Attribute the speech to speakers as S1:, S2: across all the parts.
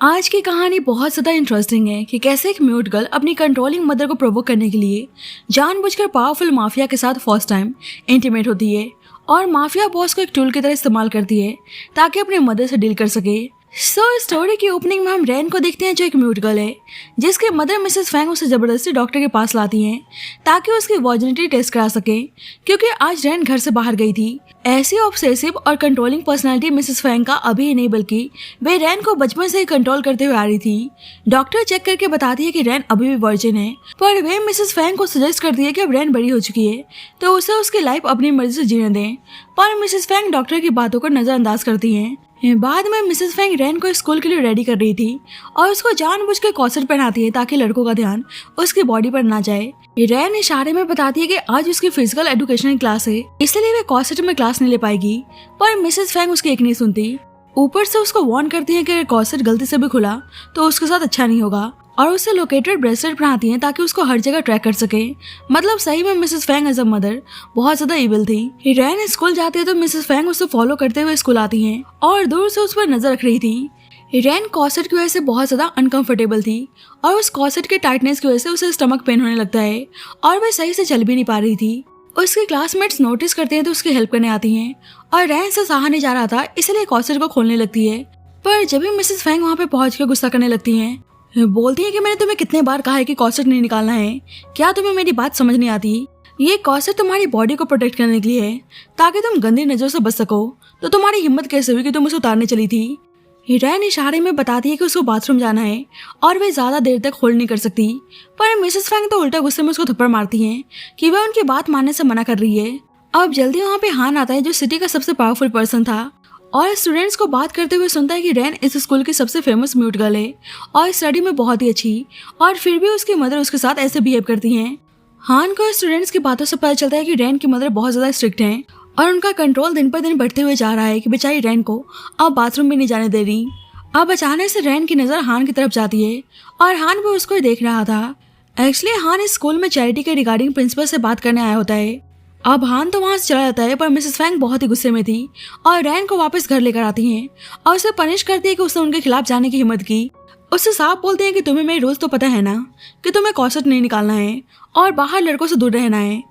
S1: आज की कहानी बहुत ज़्यादा इंटरेस्टिंग है कि कैसे एक म्यूट गर्ल अपनी कंट्रोलिंग मदर को प्रोवोक करने के लिए जानबूझकर पावरफुल माफिया के साथ फर्स्ट टाइम इंटीमेट होती है और माफिया बॉस को एक टूल की तरह इस्तेमाल करती है ताकि अपने मदर से डील कर सके। स्टोरी की ओपनिंग में हम रैन को देखते हैं जो एक म्यूट गर्ल है जिसके मदर मिसेस फैंग उसे जबरदस्ती डॉक्टर के पास लाती हैं ताकि उसकी वर्जिनिटी टेस्ट करा सके क्योंकि आज रैन घर से बाहर गई थी। ऐसी ऑब्सेसिव और कंट्रोलिंग पर्सनालिटी मिसेस फैंग का अभी ही नहीं बल्कि वे रैन को बचपन से ही कंट्रोल करते हुए आ रही थी। डॉक्टर चेक करके बताती है कि रैन अभी भी वर्जिन है पर वे मिसेस फैंग को सजेस्ट करती है कि अब रैन बड़ी हो चुकी है तो उसे उसकी लाइफ अपनी मर्जी से जीने दें, पर मिसेस फैंग डॉक्टर की बातों को नजरअंदाज करती हैं। बाद में मिसेस फैंग रैन को स्कूल के लिए रेडी कर रही थी और उसको जानबूझकर कॉर्सेट पहनाती है ताकि लड़कों का ध्यान उसकी बॉडी पर ना जाए। रैन इशारे में बताती है कि आज उसकी फिजिकल एजुकेशन क्लास है इसलिए वे कॉर्सेट में क्लास नहीं ले पाएगी, पर मिसेस फैंग उसकी एक नहीं सुनती। ऊपर से उसको वार्न करती है कि अगर कॉर्सेट गलती से भी खुला तो उसके साथ अच्छा नहीं होगा और उसे लोकेटेड ब्रेसलेट पहनाती हैं ताकि उसको हर जगह ट्रैक कर सके। मतलब सही में Mrs Fang as a mother बहुत ज्यादा इविल थी। रैन स्कूल जाती है तो मिसेस फैंग उसे फॉलो करते हुए स्कूल आती हैं और दूर से उस पर नजर रख रही थी। रैन कॉर्सेट की वजह से बहुत ज्यादा अनकंफर्टेबल थी और उस कॉर्सेट के टाइटनेस की वजह से उसे स्टमक पेन होने लगता है और वह सही से चल भी नहीं पा रही थी। उसके क्लासमेट्स नोटिस करते हैं तो उसकी हेल्प करने आती हैं और रैन से सहा नहीं जा रहा था इसलिए कॉर्सेट को खोलने लगती है। पर जब भी मिसेस फैंग वहाँ पे पहुंच कर गुस्सा करने लगती हैं, बोलती है कि मैंने तुम्हें कितने बार कहा है कि कॉर्सेट नहीं निकालना है, क्या तुम्हें मेरी बात समझ नहीं आती? ये कॉर्सेट तुम्हारी बॉडी को प्रोटेक्ट करने के लिए है ताकि तुम गंदी नजरों से बच सको, तो तुम्हारी हिम्मत कैसे हुई कि तुम उसे उतारने चली थी? रैन इशारे में बताती है कि उसको बाथरूम जाना है और वे ज्यादा देर तक होल्ड नहीं कर सकती, पर मिसेस फैंग तो उल्टा गुस्से में उसको थप्पड़ मारती हैं कि वह उनकी बात मानने से मना कर रही है। अब जल्दी वहाँ पे हान आता है जो सिटी का सबसे पावरफुल पर्सन था और स्टूडेंट्स को बात करते हुए सुनता है कि रैन इस स्कूल की सबसे फेमस म्यूट गर्ल है और स्टडी में बहुत ही अच्छी, और फिर भी उसकी मदर उसके साथ ऐसे बिहेव करती हैं। हान को स्टूडेंट्स की बातों से पता चलता है कि रैन की मदर बहुत ज्यादा स्ट्रिक्ट हैं और उनका कंट्रोल दिन पर दिन बढ़ते हुए जा रहा है कि बेचारी रैन को अब बाथरूम भी नहीं जाने दे रही। अब अचानक से रैन की नजर हान की तरफ जाती है और हान भी उसको ही देख रहा था। एक्चुअली हान इस स्कूल में चैरिटी के रिगार्डिंग प्रिंसिपल से बात करने आया होता है। अब हान तो वहां से चला जाता है पर मिसेस फैंग बहुत ही गुस्से में थी और रैन को वापस घर लेकर आती हैं और उसे पनिश करती है कि उसने उनके खिलाफ जाने की हिम्मत की। उससे साफ बोलते हैं कि तुम्हें मेरे रूल्स तो पता है ना कि तुम्हें कॉर्सेट नहीं निकालना है और बाहर लड़कों से दूर रहना है,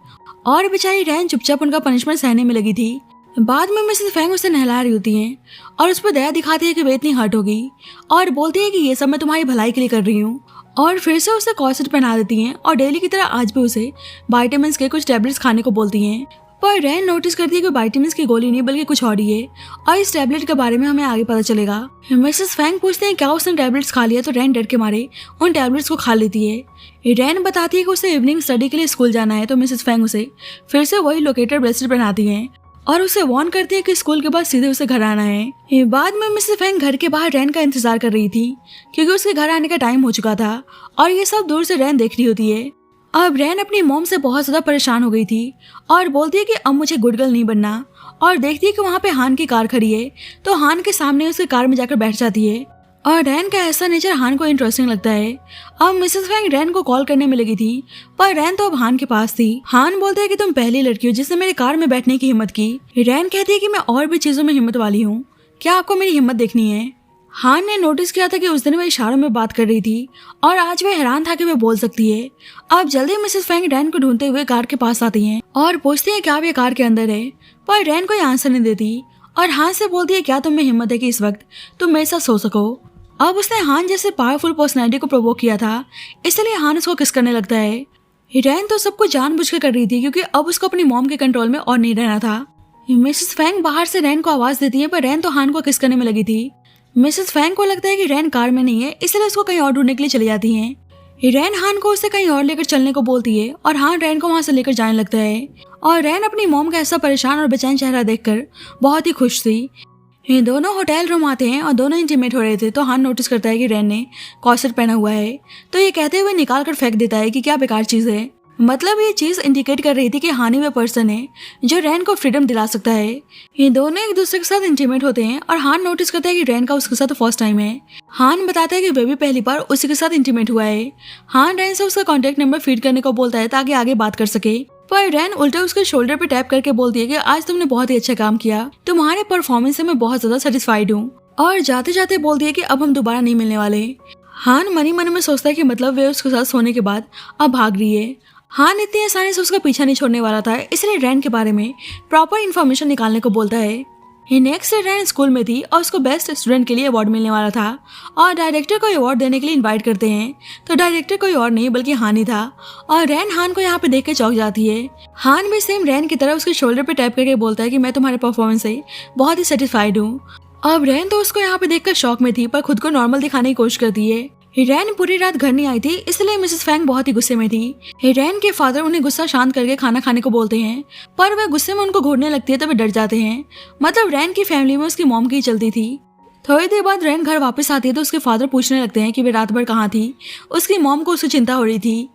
S1: और बेचारी रैन चुपचाप उनका पनिशमेंट सहने में लगी थी। बाद में मिसेस फैंग उसे नहला रही होती हैं और उस पर दया दिखाती है कि वे इतनी हर्ट होगी और बोलती है कि ये सब मैं तुम्हारी भलाई के लिए कर रही हूँ, और फिर से उसे कॉर्सेट पहना देती हैं और डेली की तरह आज भी उसे विटामिन्स के कुछ टैबलेट्स खाने को बोलती हैं। पर रैन नोटिस करती है कि विटामिन्स की गोली नहीं बल्कि कुछ और ही है और इस टैबलेट के बारे में हमें आगे पता चलेगा। मिसेस फैंग पूछते हैं क्या उसने टैबलेट्स खा लिया, तो रैन डर के मारे उन टैबलेट्स को खा लेती है। रैन बताती है कि उसे इवनिंग स्टडी के लिए स्कूल जाना है तो मिसेस फैंग उसे फिर से वही लोकेटेड ब्रेसलेट पहनाती हैं और उसे वार्न करती है कि स्कूल के बाद सीधे उसे घर आना है। बाद में मिसेस फैंग घर के बाहर रैन का इंतजार कर रही थी क्योंकि उसके घर आने का टाइम हो चुका था और ये सब दूर से रैन देख रही होती है। अब रैन अपनी मॉम से बहुत ज्यादा परेशान हो गई थी और बोलती है कि अब मुझे गुड गर्ल नहीं बनना, और देखती है कि वहाँ पे हान की कार खड़ी है तो हान के सामने उसकी कार में जाकर बैठ जाती है और रैन का ऐसा नेचर हान को इंटरेस्टिंग लगता है। अब मिसेस फैंग रैन को कॉल करने में लगी थी पर रैन तो अब हान के पास थी। हान बोलते है कि तुम पहली लड़की हो जिसने मेरी कार में बैठने की हिम्मत की। रैन कहती है कि मैं और भी चीजों में हिम्मत वाली हूँ, क्या आपको मेरी हिम्मत देखनी है? हान ने नोटिस किया था कि उस दिन वह इशारों में बात कर रही थी और आज वह हैरान था कि वह बोल सकती है। अब जल्दी मिसेस फैंग रैन को ढूंढते हुए कार के पास आती हैं और पूछती है क्या वे कार के अंदर है, पर रैन कोई आंसर नहीं देती और हान से बोलती है क्या तुम में हिम्मत है कि इस वक्त तुम मेरे साथ सो सको। अब उसने हान जैसे पावरफुल पर्सनैलिटी को प्रोवोक किया था इसलिए हान उसको किस करने लगता है। रैन तो सब कुछ जानबूझकर कर रही थी क्योंकि अब उसको अपनी मॉम के कंट्रोल में और नहीं रहना था। मिसेस फैंग बाहर से रैन को आवाज देती है पर रैन तो हान को किस करने में लगी थी। मिसेस फैंग को लगता है कि रैन कार में नहीं है इसलिए उसको कहीं और ढूंढने के लिए चली जाती हैं। रैन हान को उसे कहीं और लेकर चलने को बोलती है और हान रैन को वहां से लेकर जाने लगता है और रैन अपनी मॉम का ऐसा परेशान और बेचैन चेहरा देखकर बहुत ही खुश थी। ये दोनों होटल रूम आते हैं और दोनों इंटीमेट हो रहे थे तो हान नोटिस करता है कि रैन ने कॉर्सेट पहना हुआ है, तो ये कहते हुए निकाल कर फेंक देता है कि क्या बेकार चीज है। मतलब ये चीज इंडिकेट कर रही थी कि हानि वह पर्सन है जो रैन को फ्रीडम दिला सकता है। ये दोनों एक दूसरे के साथ इंटीमेट होते हैं और हान नोटिस करता है कि रैन का उसके साथ फर्स्ट टाइम है। हान बताता है कि वे भी पहली बार उसी के साथ इंटीमेट हुआ है। हान रैन से उसका कॉन्टेक्ट नंबर फीड करने को बोलता है ताकि आगे बात कर सके, पर रैन उल्टा उसके शोल्डर पे टैप करके बोलती है कि आज तुमने बहुत ही अच्छा काम किया, तुम्हारे परफॉर्मेंस से मैं बहुत ज्यादा सेटिस्फाइड हूँ। और जाते जाते बोल दिया कि अब हम दोबारा नहीं मिलने वाले। हान मनी मन में सोचता है कि मतलब वे उसके साथ सोने के बाद अब भाग रही है। हान इतनी आसानी से उसका पीछा नहीं छोड़ने वाला था, इसलिए रैन के बारे में प्रॉपर इन्फॉर्मेशन निकालने को बोलता है। नेक्स्ट डे रैन स्कूल में थी और उसको बेस्ट स्टूडेंट के लिए अवार्ड मिलने वाला था और डायरेक्टर को अवार्ड देने के लिए इनवाइट करते हैं। तो डायरेक्टर कोई और नहीं बल्कि हान ही था और रैन हान को यहाँ पे देख के चौंक जाती है। हान भी सेम रैन की तरह उसके शोल्डर पे टैप करके बोलता है कि मैं तुम्हारे परफॉर्मेंस से बहुत ही सेटिस्फाइड हूँ। अब रैन तो उसको यहाँ पे देखकर शॉक में थी पर खुद को नॉर्मल दिखाने की कोशिश करती है। रैन पूरी रात घर नहीं आई थी, इसलिए मिसेस फैंग बहुत ही गुस्से में थी। रैन के फादर उन्हें गुस्सा शांत करके खाना खाने को बोलते हैं, पर वह गुस्से में उनको घूरने लगती है तो वे डर जाते हैं। मतलब रैन की फैमिली में उसकी मॉम की ही चलती थी। थोड़ी देर बाद रैन घर वापस आती है तो उसके फादर पूछने लगते हैं कि वे रात भर कहाँ थी। उसकी मॉम को उसकी चिंता हो रही थी।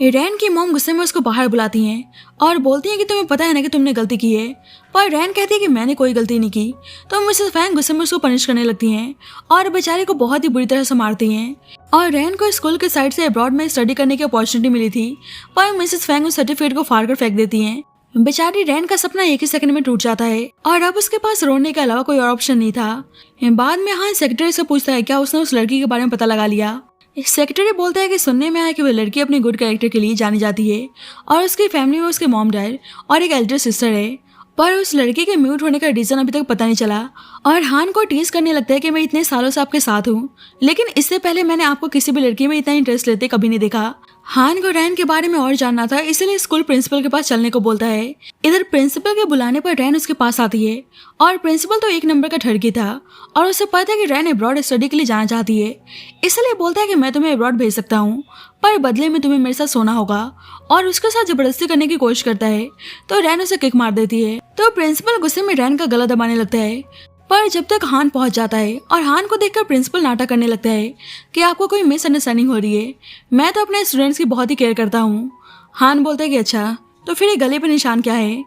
S1: रैन की मॉम गुस्से में उसको बाहर बुलाती हैं और बोलती हैं कि तुम्हें पता है ना कि तुमने गलती की है, पर रैन कहती है कि मैंने कोई गलती नहीं की। तो मिसेस फैंग गुस्से में उसको पनिश करने लगती हैं और बेचारे को बहुत ही बुरी तरह से मारती हैं। और रैन को स्कूल के साइड से अब्रॉड में स्टडी करने की अपॉर्चुनिटी मिली थी, पर मिसेस फैंग उस सर्टिफिकेट को फाड़ कर फेंक देती हैं। बेचारी रैन का सपना एक ही सेकंड में टूट जाता है और अब उसके पास रोने के अलावा कोई और ऑप्शन नहीं था। बाद में हान सेक्रेटरी से पूछता है क्या उसने उस लड़की के बारे में पता लगा लिया। सेक्रेटरी बोलता है कि सुनने में आया कि वह लड़की अपने गुड कैरेक्टर के लिए जानी जाती है और उसकी फैमिली में उसके मॉम डैड और एक एल्डर सिस्टर है, पर उस लड़के के म्यूट होने का रीजन अभी तक पता नहीं चला। और हान को टीज करने लगता है कि मैं इतने सालों से आपके साथ हूँ, लेकिन इससे पहले मैंने आपको किसी भी लड़की में इतना इंटरेस्ट लेते कभी नहीं देखा। हान को रैन के बारे में और जानना था, इसलिए स्कूल प्रिंसिपल के पास चलने को बोलता है। इधर प्रिंसिपल के बुलाने पर रैन उसके पास आती है और प्रिंसिपल तो एक नंबर का ठरकी था और उसे पता है कि रैन अब्रॉड स्टडी के लिए जाना चाहती है, इसलिए बोलता है कि मैं तुम्हें अब्रॉड भेज सकता हूँ, पर बदले में तुम्हें मेरे साथ सोना होगा। और उसके साथ जबरदस्ती करने की कोशिश करता है तो रैन उसे किक मार देती है। तो प्रिंसिपल गुस्से में रैन का गला दबाने लगता है, पर जब तक हान पहुंच जाता है और हान को देखकर प्रिंसिपल नाटक करने लगता है कि आपको कोई मिसअंडरस्टैंडिंग हो रही है, मैं तो अपने स्टूडेंट्स की बहुत ही केयर करता हूँ। हान बोलता है कि अच्छा, तो फिर ये गले पे निशान क्या है।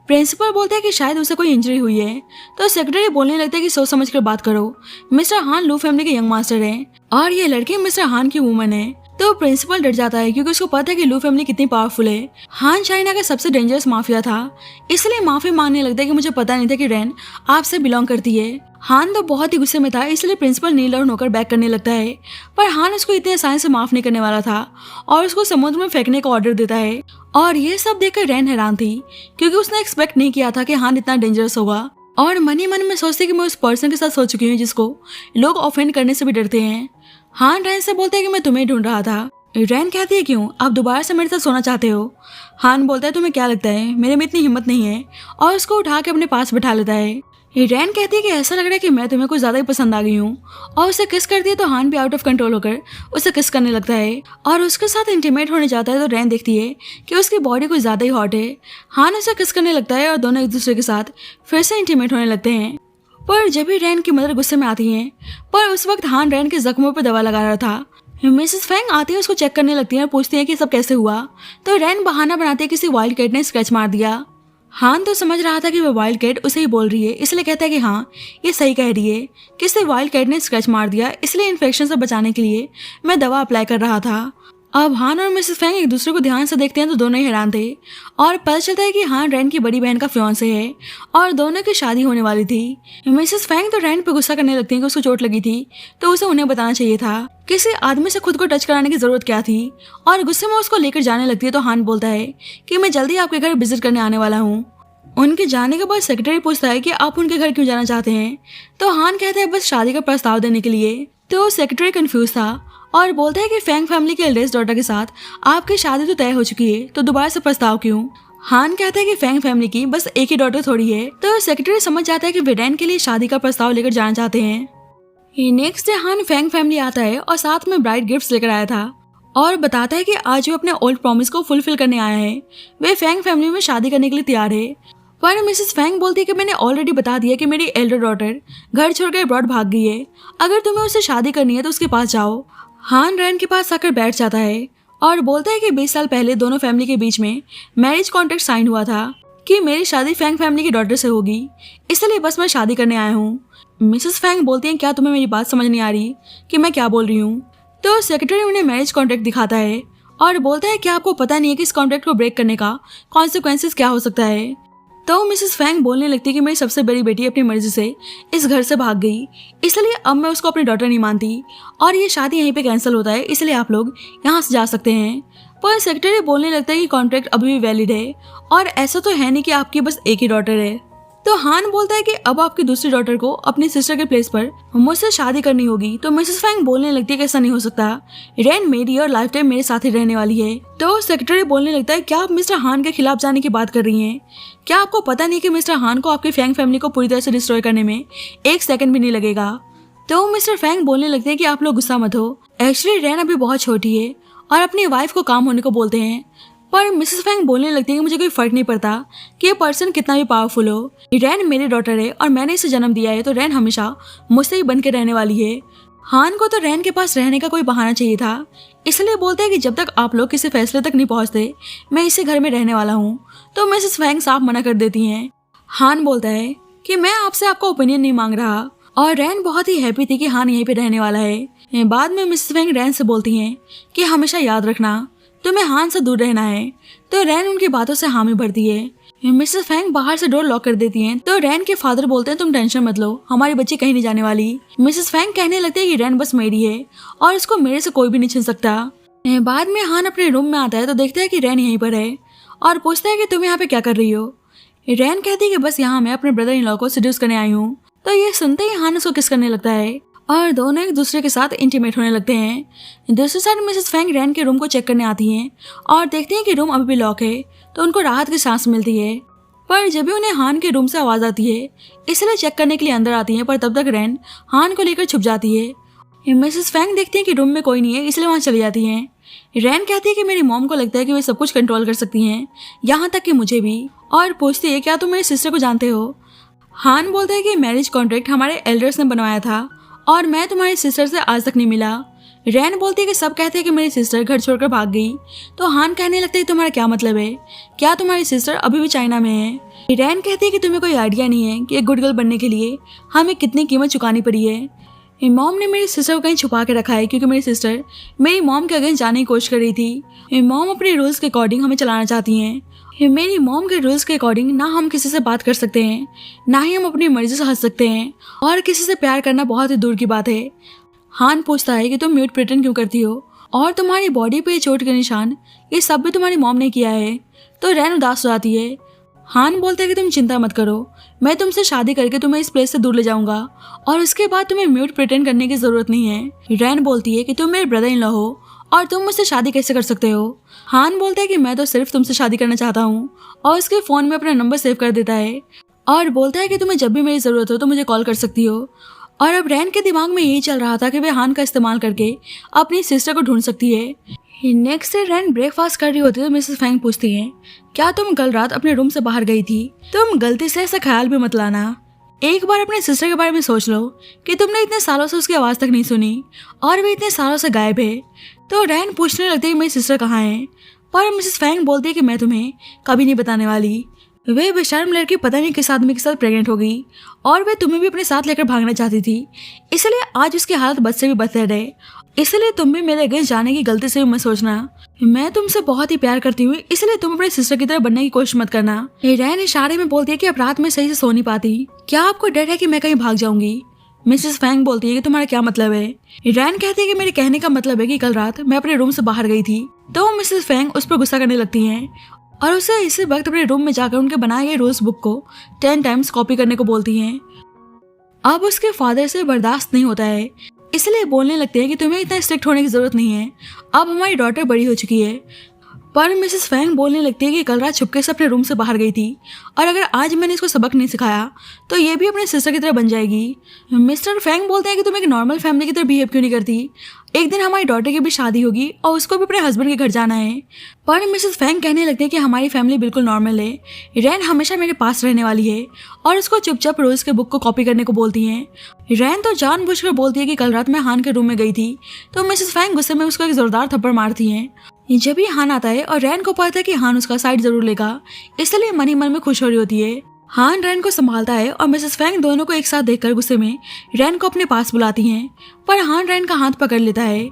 S1: प्रिंसिपल बोलता है कि शायद उसे कोई इंजरी हुई है। तो सेक्रेटरी बोलने लगता है कि सोच समझ कर बात करो, मिस्टर हान लू फैमिली के यंग मास्टर हैं और ये लड़की मिस्टर हान की वूमन है। तो प्रिंसिपल डर जाता है क्योंकि उसको पता है कि लू फैमिली कितनी पावरफुल है। हान चाइना का सबसे डेंजरस माफिया था, इसलिए माफी मांगने लगता है कि मुझे पता नहीं था कि रैन आपसे बिलोंग करती है। हान तो बहुत ही गुस्से में था, इसलिए प्रिंसिपल नील डाउन होकर बैक करने लगता है, पर हान उसको इतने आसानी से माफ नहीं करने वाला था और उसको समुद्र में फेंकने का ऑर्डर देता है। और ये सब देखकर रैन हैरान थी क्योंकि उसने एक्सपेक्ट नहीं किया था कि हान इतना डेंजरस होगा और मन ही मन में सोचती कि मैं उस पर्सन के साथ सो चुकी हूँ जिसको लोग ऑफेंड करने से भी डरते हैं। हान रैन से बोलता है कि मैं तुम्हें ढूंढ रहा था। रैन कहती है क्यों, आप दोबारा से मेरे साथ सोना चाहते हो। हान बोलता है तुम्हें क्या लगता है मेरे में इतनी हिम्मत नहीं है और उसको उठा के अपने पास बैठा लेता है। रैन कहती है कि ऐसा लग रहा है कि मैं तुम्हें कुछ ज्यादा ही पसंद आ गई हूँ और उसे किस करती है तो हान भी आउट ऑफ कंट्रोल होकर उसे किस करने लगता है और उसके साथ इंटीमेट होने जाता है। तो रैन देखती है कि उसकी बॉडी कुछ ज्यादा ही हॉट है। हान उसे किस करने लगता है और दोनों एक दूसरे के साथ फिर से इंटीमेट होने लगते हैं। पर जब भी रैन की मदर गुस्से में आती है, पर उस वक्त हान रैन के जख्मों पर दवा लगा रहा था। मिसेस फैंग आती है, उसको चेक करने लगती है और पूछती है कि सब कैसे हुआ। तो रैन बहाना बनाते है किसी वाइल्ड कैट ने स्क्रैच मार दिया। हान तो समझ रहा था कि वह वाइल्ड कैट उसे ही बोल रही है, इसलिए कहता है कि हाँ ये सही कह रही है, किसी वाइल्ड कैट ने स्क्रैच मार दिया, इसलिए इन्फेक्शन से बचाने के लिए मैं दवा अप्लाई कर रहा था। अब हान और मिसेस फैंग एक दूसरे को ध्यान से देखते हैं तो दोनों ही हैरान थे और पता चलता है कि हान रैन की बड़ी बहन का फियांसे है और दोनों की शादी होने वाली थी। मिसेस फैंग तो रैन पे गुस्सा करने लगती है कि उसको चोट लगी थी तो उसे उन्हें बताना चाहिए था, किसी आदमी से खुद को टच कराने की जरूरत क्या थी, और गुस्से में उसको लेकर जाने लगती है। तो हान बोलता है कि मैं जल्दी आपके घर विजिट करने आने वाला हूँ। उनके जाने के बाद सेक्रेटरी पूछता है कि आप उनके घर क्यों जाना चाहते हैं। तो हान कहता है बस शादी का प्रस्ताव देने के लिए। तो सेक्रेटरी कंफ्यूज था और बोलता है कि फैंग फैमिली के एल्डेस्ट डॉटर के साथ आपकी शादी तो तय हो चुकी है, तो दोबारा से प्रस्ताव क्यों। हान कहता है कि फैंग फैमिली की बस एक ही डॉटर थोड़ी है। तो सेक्रेटरी समझ जाता है कि वे रैन के लिए शादी का प्रस्ताव लेकर जाना चाहते हैं। नेक्स्ट डे हान फैंग फैमिली आता है और साथ में ब्राइड गिफ्ट्स लेकर आया था और बताता है कि आज वो अपने ओल्ड प्रॉमिस को फुलफिल करने आया है, वे फैंग फैमिली में शादी करने के लिए तैयार है। पर मिसेस फैंग बोलती है कि मैंने ऑलरेडी बता दिया कि मेरी एल्डर डॉटर घर छोड़कर अब्रॉड भाग गई है, अगर तुम्हें उससे शादी करनी है तो उसके पास जाओ। हान रैन के पास आकर बैठ जाता है और बोलता है कि 20 साल पहले दोनों फैमिली के बीच में मैरिज कॉन्ट्रैक्ट साइन हुआ था कि मेरी शादी फैंग फैमिली की डॉटर से होगी, इसलिए बस मैं शादी करने आया हूँ। मिसेस फैंग बोलती हैं क्या तुम्हें मेरी बात समझ नहीं आ रही कि मैं क्या बोल रही हूँ। तो सेक्रेटरी उन्हें मैरिज कॉन्ट्रैक्ट दिखाता है और बोलता है कि आपको पता नहीं है कि इस कॉन्ट्रैक्ट को ब्रेक करने का कॉन्सिक्वेंसेस क्या हो सकता है। तो मिसेस फैंग बोलने लगती है कि मेरी सबसे बड़ी बेटी अपनी मर्जी से इस घर से भाग गई, इसलिए अब मैं उसको अपनी डॉटर नहीं मानती और ये शादी यहीं पे कैंसिल होता है, इसलिए आप लोग यहाँ से जा सकते हैं। पर सेक्रेटरी बोलने लगता है कि कॉन्ट्रैक्ट अभी भी वैलिड है और ऐसा तो है नहीं कि आपकी बस एक ही डॉटर है। तो हान बोलता है कि अब आपकी दूसरी डॉटर को अपनी सिस्टर के प्लेस पर मुझसे शादी करनी होगी। तो मिसेस फैंग बोलने लगती है कि ऐसा नहीं हो सकता, रेन मेरी और लाइफ टाइम मेरे साथ ही रहने वाली है। तो सेक्रेटरी बोलने लगता है क्या आप मिस्टर हान के खिलाफ जाने की बात कर रही हैं? क्या आपको पता नहीं कि मिस्टर हान को आपकी फैंग फैमिली को पूरी तरह से डिस्ट्रॉय करने में 1 सेकंड भी नहीं लगेगा? तो मिस्टर फैंग बोलने लगते हैं कि आप लोग गुस्सा मत हो, एक्चुअली रेन अभी बहुत छोटी है और अपनी वाइफ को काम होने को बोलते हैं। पर मिसेस फैंग बोलने लगती है कि मुझे कोई फर्क नहीं पड़ता कि ये पर्सन कितना भी पावरफुल हो, रेन मेरी डॉटर है और मैंने इसे जन्म दिया है, तो रेन हमेशा मुझसे ही बन के रहने वाली है। हान को तो रेन के पास रहने का कोई बहाना चाहिए था, इसलिए बोलते हैं कि जब तक आप लोग किसी फैसले तक नहीं पहुंचते मैं इसी घर में रहने वाला हूँ। तो मिसेस फैंग साफ मना कर देती हैं। हान बोलता है कि मैं आपसे आपका ओपिनियन नहीं मांग रहा और रेन बहुत ही हैप्पी थी कि हान यहीं पे रहने वाला है। बाद में मिसेस फैंग रेन से बोलती हैं कि हमेशा याद रखना तुम्हें हान से दूर रहना है। तो रेन उनकी बातों से हामी भरती है। मिसेस फैंग बाहर से डोर लॉक कर देती हैं। तो रेन के फादर बोलते हैं तुम टेंशन मत लो, हमारी बच्ची कहीं नहीं जाने वाली। मिसेस फैंग कहने लगते हैं कि रेन बस मेरी है और इसको मेरे से कोई भी नहीं छीन सकता। बाद में हान अपने रूम में आता है तो देखता है कि रेन यहीं पर है और पूछता है कि तुम यहाँ पे क्या कर रही हो। रेन कहती है कि बस यहाँ मैं अपने ब्रदर इन लॉ को सेड्यूस करने आई हूँ। तो ये सुनते ही हान उसको किस करने लगता है और दोनों एक दूसरे के साथ इंटीमेट होने लगते हैं। दूसरी साइड मिसेस फैंग रेन के रूम को चेक करने आती हैं और देखती हैं कि रूम अभी भी लॉक है, तो उनको राहत की सांस मिलती है। पर जब भी उन्हें हान के रूम से आवाज आती है इसलिए चेक करने के लिए अंदर आती हैं, पर तब तक रेन हान को लेकर छुप जाती है। मिसेस फैंग देखती हैं कि रूम में कोई नहीं है, इसलिए वहाँ चली जाती हैं। रेन कहती है कि मेरी मॉम को लगता है कि वे सब कुछ कंट्रोल कर सकती हैं, यहाँ तक कि मुझे भी, और पूछती है क्या तुम मेरी सिस्टर को जानते हो? हान बोलता है कि मैरिज कॉन्ट्रैक्ट हमारे एल्डर्स ने बनवाया था और मैं तुम्हारी सिस्टर से आज तक नहीं मिला। रेन बोलती है कि सब कहते हैं कि मेरी सिस्टर घर छोड़कर भाग गई। तो हान कहने लगते हैं तुम्हारा क्या मतलब है, क्या तुम्हारी सिस्टर अभी भी चाइना में है? रेन कहती है कि तुम्हें कोई आइडिया नहीं है कि एक गुड गर्ल बनने के लिए हमें कितनी कीमत चुकानी पड़ी है। मॉम ने मेरी सिस्टर को कहीं छुपा के रखा है क्योंकि मेरी सिस्टर मेरी मॉम के अगेंस्ट जाने की कोशिश कर रही थी। मॉम अपने रूल्स के अकॉर्डिंग हमें चलाना चाहती हैं। मेरी मॉम के रूल्स के अकॉर्डिंग ना हम किसी से बात कर सकते हैं, ना ही हम अपनी मर्जी से हंस सकते हैं और किसी से प्यार करना बहुत ही दूर की बात है। हान पूछता है कि तुम म्यूट प्रिटेंड क्यों करती हो और तुम्हारी बॉडी पे चोट के निशान ये सब भी तुम्हारी मॉम ने किया है। तो रेन उदास हो जाती है। हान बोलता है कि तुम चिंता मत करो, मैं तुमसे शादी करके तुम्हें इस प्लेस से दूर ले जाऊंगा और उसके बाद तुम्हें म्यूट प्रिटेंड करने की जरूरत नहीं है। रेन बोलती है कि तुम मेरे ब्रदर इन लॉ हो और तुम मुझसे शादी कैसे कर सकते हो? हान बोलता है कि मैं तो सिर्फ तुमसे शादी करना चाहता हूँ और उसके फोन में अपना नंबर सेव कर देता है और बोलता है कि तुम्हें जब भी मेरी जरूरत हो तो मुझे कॉल कर सकती हो। और अब रेन के दिमाग में यही चल रहा था कि वे हान का इस्तेमाल करके अपनी सिस्टर को ढूंढ सकती है। नेक्स्ट डे रेन ब्रेकफास्ट कर रही होती है तो मिसेस फैंग पूछती है क्या तुम कल रात अपने रूम से बाहर गई थी? तुम गलती से ऐसा ख्याल भी मत लाना, एक बार अपने सिस्टर के बारे में सोच लो कि तुमने इतने सालों से उसकी आवाज तक नहीं सुनी और वे इतने सालों से गायब है। तो रेन पूछने लगती है मेरी सिस्टर कहाँ है, पर मिसेस फैंग बोलती है कि मैं तुम्हें कभी नहीं बताने वाली। वे बेशर्म लड़की पता नहीं किस आदमी के साथ प्रेग्नेंट हो गई और वे तुम्हें भी अपने साथ लेकर भागना चाहती थी, इसलिए आज उसकी हालत बद से भी बदतर है। इसलिए तुम भी मेरे अगेंस्ट जाने की गलती से भी मत सोचना। मैं तुमसे बहुत ही प्यार करती हूँ, इसलिए तुम अपने सिस्टर की तरह बनने की कोशिश मत करना। रेन इशारे में बोलती है कि अब रात में सही से सो नहीं पाती, क्या आपको डर है कि मैं कहीं भाग जाऊंगी? मिसेस फैंग बोलती है कि तुम्हारा क्या मतलब है? रेन कहती है कि मेरे कहने का मतलब है कि कल रात मैं अपने रूम से बाहर गई थी। तो मिसेस फैंग उस पर गुस्सा करने लगती हैं और उसे इसी वक्त अपने रूम में जाकर उनके बनाए गए रूल्स बुक को 10 टाइम्स कॉपी करने को बोलती हैं। अब उसके फादर से बर्दाश्त नहीं होता है, इसलिए बोलने लगते हैं कि तुम्हें इतना स्ट्रिक्ट होने की जरूरत नहीं है, अब हमारी डॉटर बड़ी हो चुकी है। पर मिसेस फैंग बोलने लगती है कि कल रात छुपके से अपने रूम से बाहर गई थी और अगर आज मैंने इसको सबक नहीं सिखाया तो ये भी अपने सिस्टर की तरह बन जाएगी। मिस्टर फैंग बोलते हैं कि तुम एक नॉर्मल फैमिली की तरह बिहेव क्यों नहीं करती? एक दिन हमारी डॉटर की भी शादी होगी और उसको भी अपने हस्बैंड के घर जाना है। पर मिसेस फैंग कहने लगते हैं कि हमारी फैमिली बिल्कुल नॉर्मल है, रैन हमेशा मेरे पास रहने वाली है और उसको चुपचाप रोज के बुक को कॉपी करने को बोलती हैं। रैन तो जानबूझकर बोलती है कि कल रात मैं हान के रूम में गई थी, तो मिसेस फैंग गुस्से में उसको एक जोरदार थप्पड़ मारती हैं। जब ही हान आता है और रैन को पता है कि हान उसका साइड जरूर लेगा, इसलिए मन ही मन में खुश हो रही होती है। हान रैन को संभालता है और मिसेस फैंग दोनों को एक साथ देखकर गुस्से में रैन को अपने पास बुलाती हैं, पर हान रैन का हाथ पकड़ लेता है।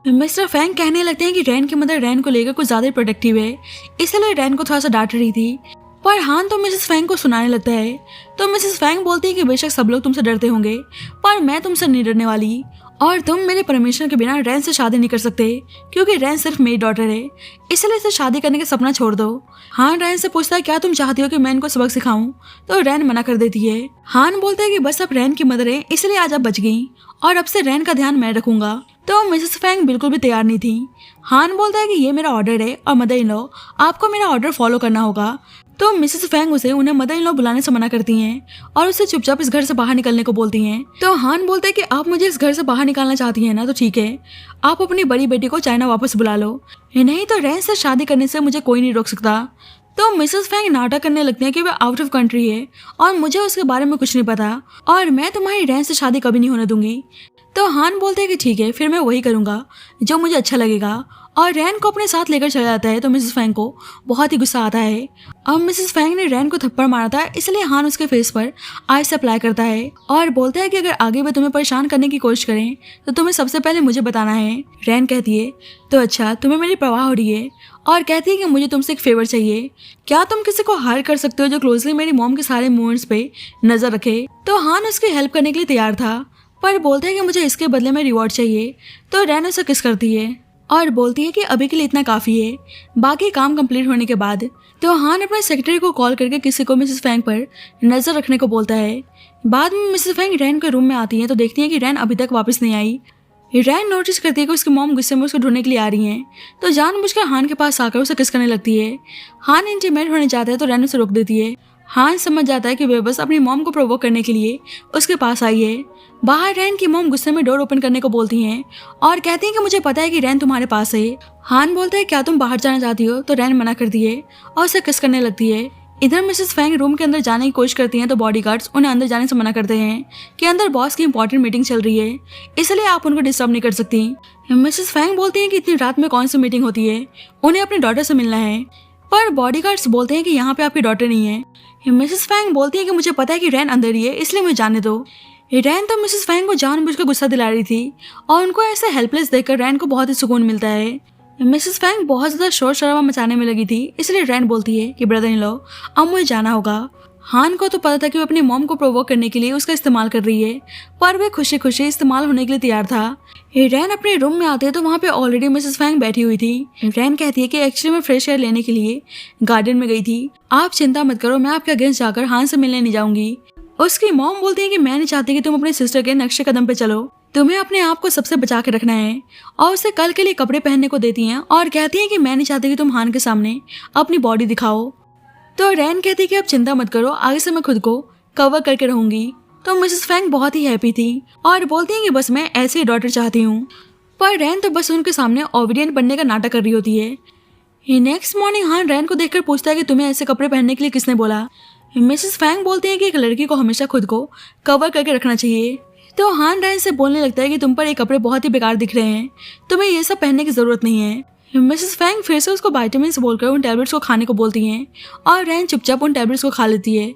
S1: मिस्टर फैंग कहने लगते हैं कि रैन की मदर रैन को लेकर कुछ ज्यादा प्रोटेक्टिव है, इसलिए रैन को थोड़ा सा डांट रही थी। पर हान तो मिसेस फैंग को सुनाने लगता है। तो मिसेस फैंग बोलती है कि बेशक सब लोग तुमसे डरते होंगे, पर मैं तुमसे नहीं डरने वाली, और तुम मेरे परमिशन के बिना रैन से शादी नहीं कर सकते, क्योंकि रैन सिर्फ मेरी डॉटर है, इसलिए इसे शादी करने का सपना छोड़ दो। हान रैन से पूछता है क्या तुम चाहती हो कि मैं इनको सबक सिखाऊं, तो रैन मना कर देती है। हान बोलता है कि बस अब रैन की मदर है, इसलिए आज आप बच गई और अब से रैन का ध्यान मैं रखूंगा। तो मिसेस फैंग बिल्कुल भी तैयार नहीं थी। हान बोलता है कि ये मेरा ऑर्डर है और मदर इन लॉ आपको मेरा ऑर्डर फॉलो करना होगा। तो मिसेस फैंग उसे उन्हें मदर इन लॉ बुलाने से मना करती हैं और उसे चुपचाप इस घर से बाहर निकलने को बोलती हैं। तो हान बोलते हैं कि आप मुझे इस घर से बाहर निकालना चाहती हैं ना, तो ठीक है, आप अपनी बड़ी बेटी को चाइना वापस बुला लो, नहीं तो रैन से शादी करने से मुझे कोई नहीं रोक सकता। तो मिसेस फैंग नाटक करने लगती हैं कि वह आउट ऑफ कंट्री है और मुझे उसके बारे में कुछ नहीं पता और मैं तुम्हारी रैन से शादी कभी नहीं होने दूंगी। तो हान बोलते हैं कि ठीक है, फिर मैं वही करूंगा जो मुझे अच्छा लगेगा, और रैन को अपने साथ लेकर चला जाता है। तो मिसेस फैंग को बहुत ही गुस्सा आता है। अब मिसेस फैंग ने रैन को थप्पड़ मारा था, इसलिए हान उसके फेस पर आइस अप्लाई करता है और बोलता है कि अगर आगे वे तुम्हें परेशान करने की कोशिश करें तो तुम्हें सबसे पहले मुझे बताना है। रैन कहती है तो अच्छा, तुम्हें मेरी परवाह हो रही है, और कहती है कि मुझे तुमसे एक फेवर चाहिए, क्या तुम किसी को हायर कर सकते हो जो क्लोजली मेरी मॉम के सारे मूवमेंट्स पे नजर रखे। तो हान उसकी हेल्प करने के लिए तैयार था, पर बोलता है कि मुझे इसके बदले में रिवॉर्ड चाहिए। तो रैन उसे किस करती है और बोलती है कि अभी के लिए इतना काफ़ी है, बाकी काम कंप्लीट होने के बाद। तो हान अपने सेक्रेटरी को कॉल करके किसी को मिसेस फैंग पर नज़र रखने को बोलता है। बाद में मिसेस फैंग रैन के रूम में आती है तो देखती है कि रैन अभी तक वापस नहीं आई। रैन नोटिस करती है कि उसकी मॉम गुस्से में उसको ढूंढने के लिए आ रही हैं, तो जानबूझकर हान के पास आकर उसे किस करने लगती है। हान इंटीमेट होने जाता है तो रैन उसे रोक देती है। हान समझ जाता है कि वे बस अपनी मॉम को प्रोवोक करने के लिए उसके पास आई है। बाहर रैन की मॉम गुस्से में डोर ओपन करने को बोलती हैं और कहती हैं कि मुझे पता है कि रैन तुम्हारे पास है। हान बोलता है क्या तुम बाहर जाना चाहती हो, तो रैन मना करती है और उसे किस करने लगती है। इधर मिसेस फैंग रूम के अंदर जाने की कोशिश करती हैं तो बॉडीगार्ड्स उन्हें अंदर जाने से मना करते हैं कि अंदर बॉस की इंपॉर्टेंट मीटिंग चल रही है, इसलिए आप उनको डिस्टर्ब नहीं कर सकती। मिसेस फैंग बोलती हैं कि इतनी रात में कौन सी मीटिंग होती है, उन्हें अपनी डॉटर से मिलना है, पर बॉडीगार्ड्स बोलते हैं कि यहाँ पे आपकी डॉटर नहीं है। मिसेस फैंग बोलती है कि मुझे पता है कि रैन अंदर ही है, इसलिए मुझे जाने दो। रैन तो मिसेस फैंग को जानबूझकर गुस्सा दिला रही थी और उनको ऐसे हेल्पलेस देखकर रैन को बहुत ही सुकून मिलता है। मिसेस फैंग बहुत ज्यादा शोर शराबा मचाने में लगी थी, इसलिए रैन बोलती है कि ब्रदर इन लॉ अब मुझे जाना होगा। हान को तो पता था कि वो अपनी मॉम को प्रोवोक करने के लिए उसका इस्तेमाल कर रही है, पर वे खुशी खुशी इस्तेमाल होने के लिए तैयार था। रैन अपने रूम में आते हैं तो वहाँ पे ऑलरेडी मिसेस फैंग बैठी हुई थी। रैन कहती है कि एक्चुअली मैं फ्रेश एयर लेने के लिए गार्डन में गई थी, आप चिंता मत करो, मैं आपके अगेंस्ट जाकर हान से मिलने नहीं जाऊंगी। उसकी मॉम बोलती है कि मैं नहीं चाहती कि तुम अपने सिस्टर के नक्शे कदम पे चलो, तुम्हें अपने आप को सबसे बचा के रखना है, और उसे कल के लिए कपड़े पहनने को देती हैं और कहती है कि मैं नहीं चाहती कि तुम हान के सामने अपनी बॉडी दिखाओ। तो रैन कहती है कि अब चिंता मत करो, आगे से मैं खुद को कवर करके रहूंगी। तो मिसेस फैंग बहुत ही हैप्पी थी और बोलती है कि बस मैं ऐसी ही डॉटर चाहती हूँ, पर रैन तो बस उनके सामने ओबीडियंट बनने का नाटक कर रही होती है। नेक्स्ट मॉर्निंग हान रैन को देखकर पूछता है कि तुम्हें ऐसे कपड़े पहनने के लिए किसने बोला। मिसेस फैंग बोलती है कि एक लड़की को हमेशा खुद को कवर करके रखना चाहिए। तो हान रैन से बोलने लगता है कि तुम पर ये कपड़े बहुत ही बेकार दिख रहे हैं, तुम्हें ये सब पहनने की जरूरत नहीं है। मिसेस फैंग फिर से उसको वाइटामिन्स बोलकर उन टैबलेट्स को खाने को बोलती हैं और रैन चुपचाप उन टैबलेट्स को खा लेती है।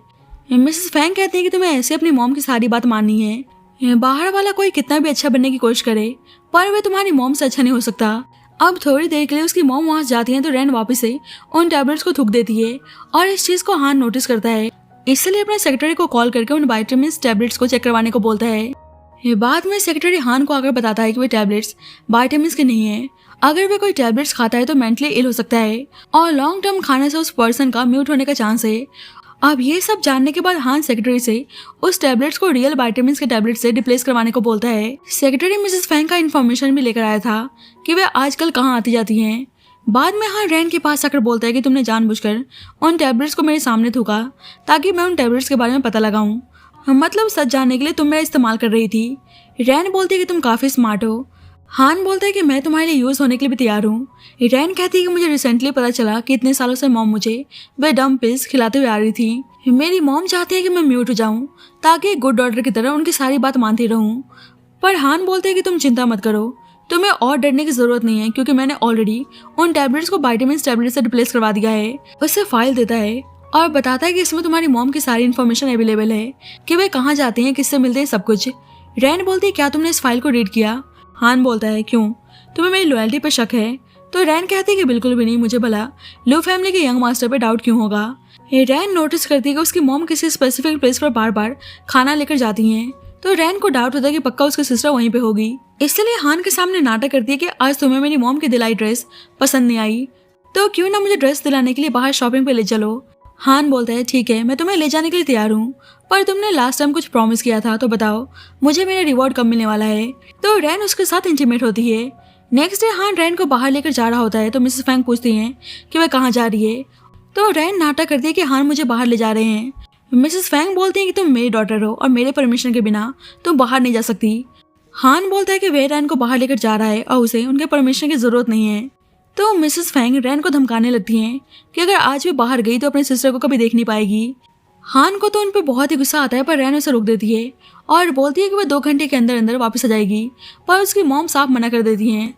S1: मिसेस फैंग कहती है कि तुम्हें ऐसे अपनी मॉम की सारी बात माननी है, बाहर वाला कोई कितना भी अच्छा बनने की कोशिश करे पर वे तुम्हारी मॉम से अच्छा नहीं हो सकता। अब थोड़ी देर के लिए उसकी मॉम वहां जाती है तो रैन वापस से उन टैबलेट्स को थूक देती है और इस चीज को हान नोटिस करता है, इसलिए अपने सेक्रेटरी को कॉल करके उन वाइटामिन्स टैबलेट्स को चेक करवाने को बोलता है। बाद में सेक्रेटरी हान को आकर बताता है कि वे टैबलेट्स वाइटामिन्स के नहीं है, अगर वे कोई टैबलेट्स खाता है तो मेंटली इल हो सकता है और लॉन्ग टर्म खाने से उस पर्सन का म्यूट होने का चांस है। अब ये सब जानने के बाद हान सेक्रेटरी से उस टैबलेट्स को रियल वाइटामिन्स के टैबलेट से रिप्लेस करवाने को बोलता है। सेक्रेटरी मिसेस फैंग का इन्फॉर्मेशन भी लेकर आया था कि वे आजकल कहाँ आती जाती हैं। बाद में हान रैन के पास आकर बोलता है कि तुमने जानबूझकर उन टैबलेट्स को मेरे सामने थूका ताकि मैं उन टैबलेट्स के बारे में पता लगाऊं, मतलब सच जानने के लिए तुम मेरा इस्तेमाल कर रही थी। रैन बोलती है कि तुम काफी स्मार्ट हो। हान बोलता है कि मैं तुम्हारे लिए यूज होने के लिए भी तैयार हूँ। रैन कहती है कि मुझे रिसेंटली पता चला कि इतने सालों से मॉम मुझे वे डम पिल्स खिलाते हुए आ रही थी। मेरी मॉम चाहती है कि मैं म्यूट हो जाऊं ताकि एक गुड डॉटर की तरह उनकी सारी बात मानती रहूं। पर हान बोलते हैं कि तुम चिंता मत करो, तुम्हें और डरने की जरूरत नहीं है क्योंकि मैंने ऑलरेडी उन टैबलेट्स को वाइटामिन टैबलेट से रिप्लेस करवा दिया है। उससे फाइल देता है और बताता है कि इसमें तुम्हारी मॉम की सारी इन्फॉर्मेशन अवेलेबल है कि वे कहाँ जाते हैं, किससे मिलते हैं, सब कुछ। रैन बोलती है क्या तुमने इस फाइल को रीड किया। हान बोलता है क्यों, तुम्हें मेरी लॉयल्टी पे शक है। तो रैन कहती है कि बिल्कुल भी नहीं, मुझे भला लो फैमिली के यंग मास्टर पे डाउट क्यों होगा। रैन नोटिस करती है कि उसकी मॉम किसी स्पेसिफिक प्लेस पर बार बार खाना लेकर जाती हैं, तो रैन को डाउट होता है कि पक्का उसकी सिस्टर वहीं पे होगी। इसलिए हान के सामने नाटक करती है कि आज तुम्हें मेरी मॉम की दिलाई ड्रेस पसंद नहीं आई, तो क्यों ना मुझे ड्रेस दिलाने के लिए बाहर शॉपिंग पे ले चलो। हान बोलता है ठीक है, मैं तुम्हें ले जाने के लिए तैयार हूँ, पर तुमने लास्ट टाइम कुछ प्रॉमिस किया था, तो बताओ मुझे मेरा रिवॉर्ड कब मिलने वाला है। तो रैन उसके साथ इंटीमेट होती है। नेक्स्ट डे हान रैन को बाहर लेकर जा रहा होता है, तो मिसेस फैंग पूछती हैं कि वह कहाँ जा रही है। तो रैन नाटक करती है कि हान मुझे बाहर ले जा रहे हैं। मिसेस फैंग बोलती है कि तुम मेरी डॉटर हो और मेरे परमिशन के बिना तुम बाहर नहीं जा सकती। हान बोलता है कि वह रैन को बाहर लेकर जा रहा है और उसे उनके परमिशन की जरूरत नहीं है। तो मिसेस फैंग रैन को धमकाने लगती हैं कि अगर आज भी बाहर गई तो अपनी सिस्टर को कभी देख नहीं पाएगी। हान को तो उन पर बहुत ही गुस्सा आता है, पर रैन उसे रोक देती है और बोलती है कि वह 2 घंटे के अंदर अंदर वापस आ जाएगी, पर उसकी मॉम साफ मना कर देती हैं।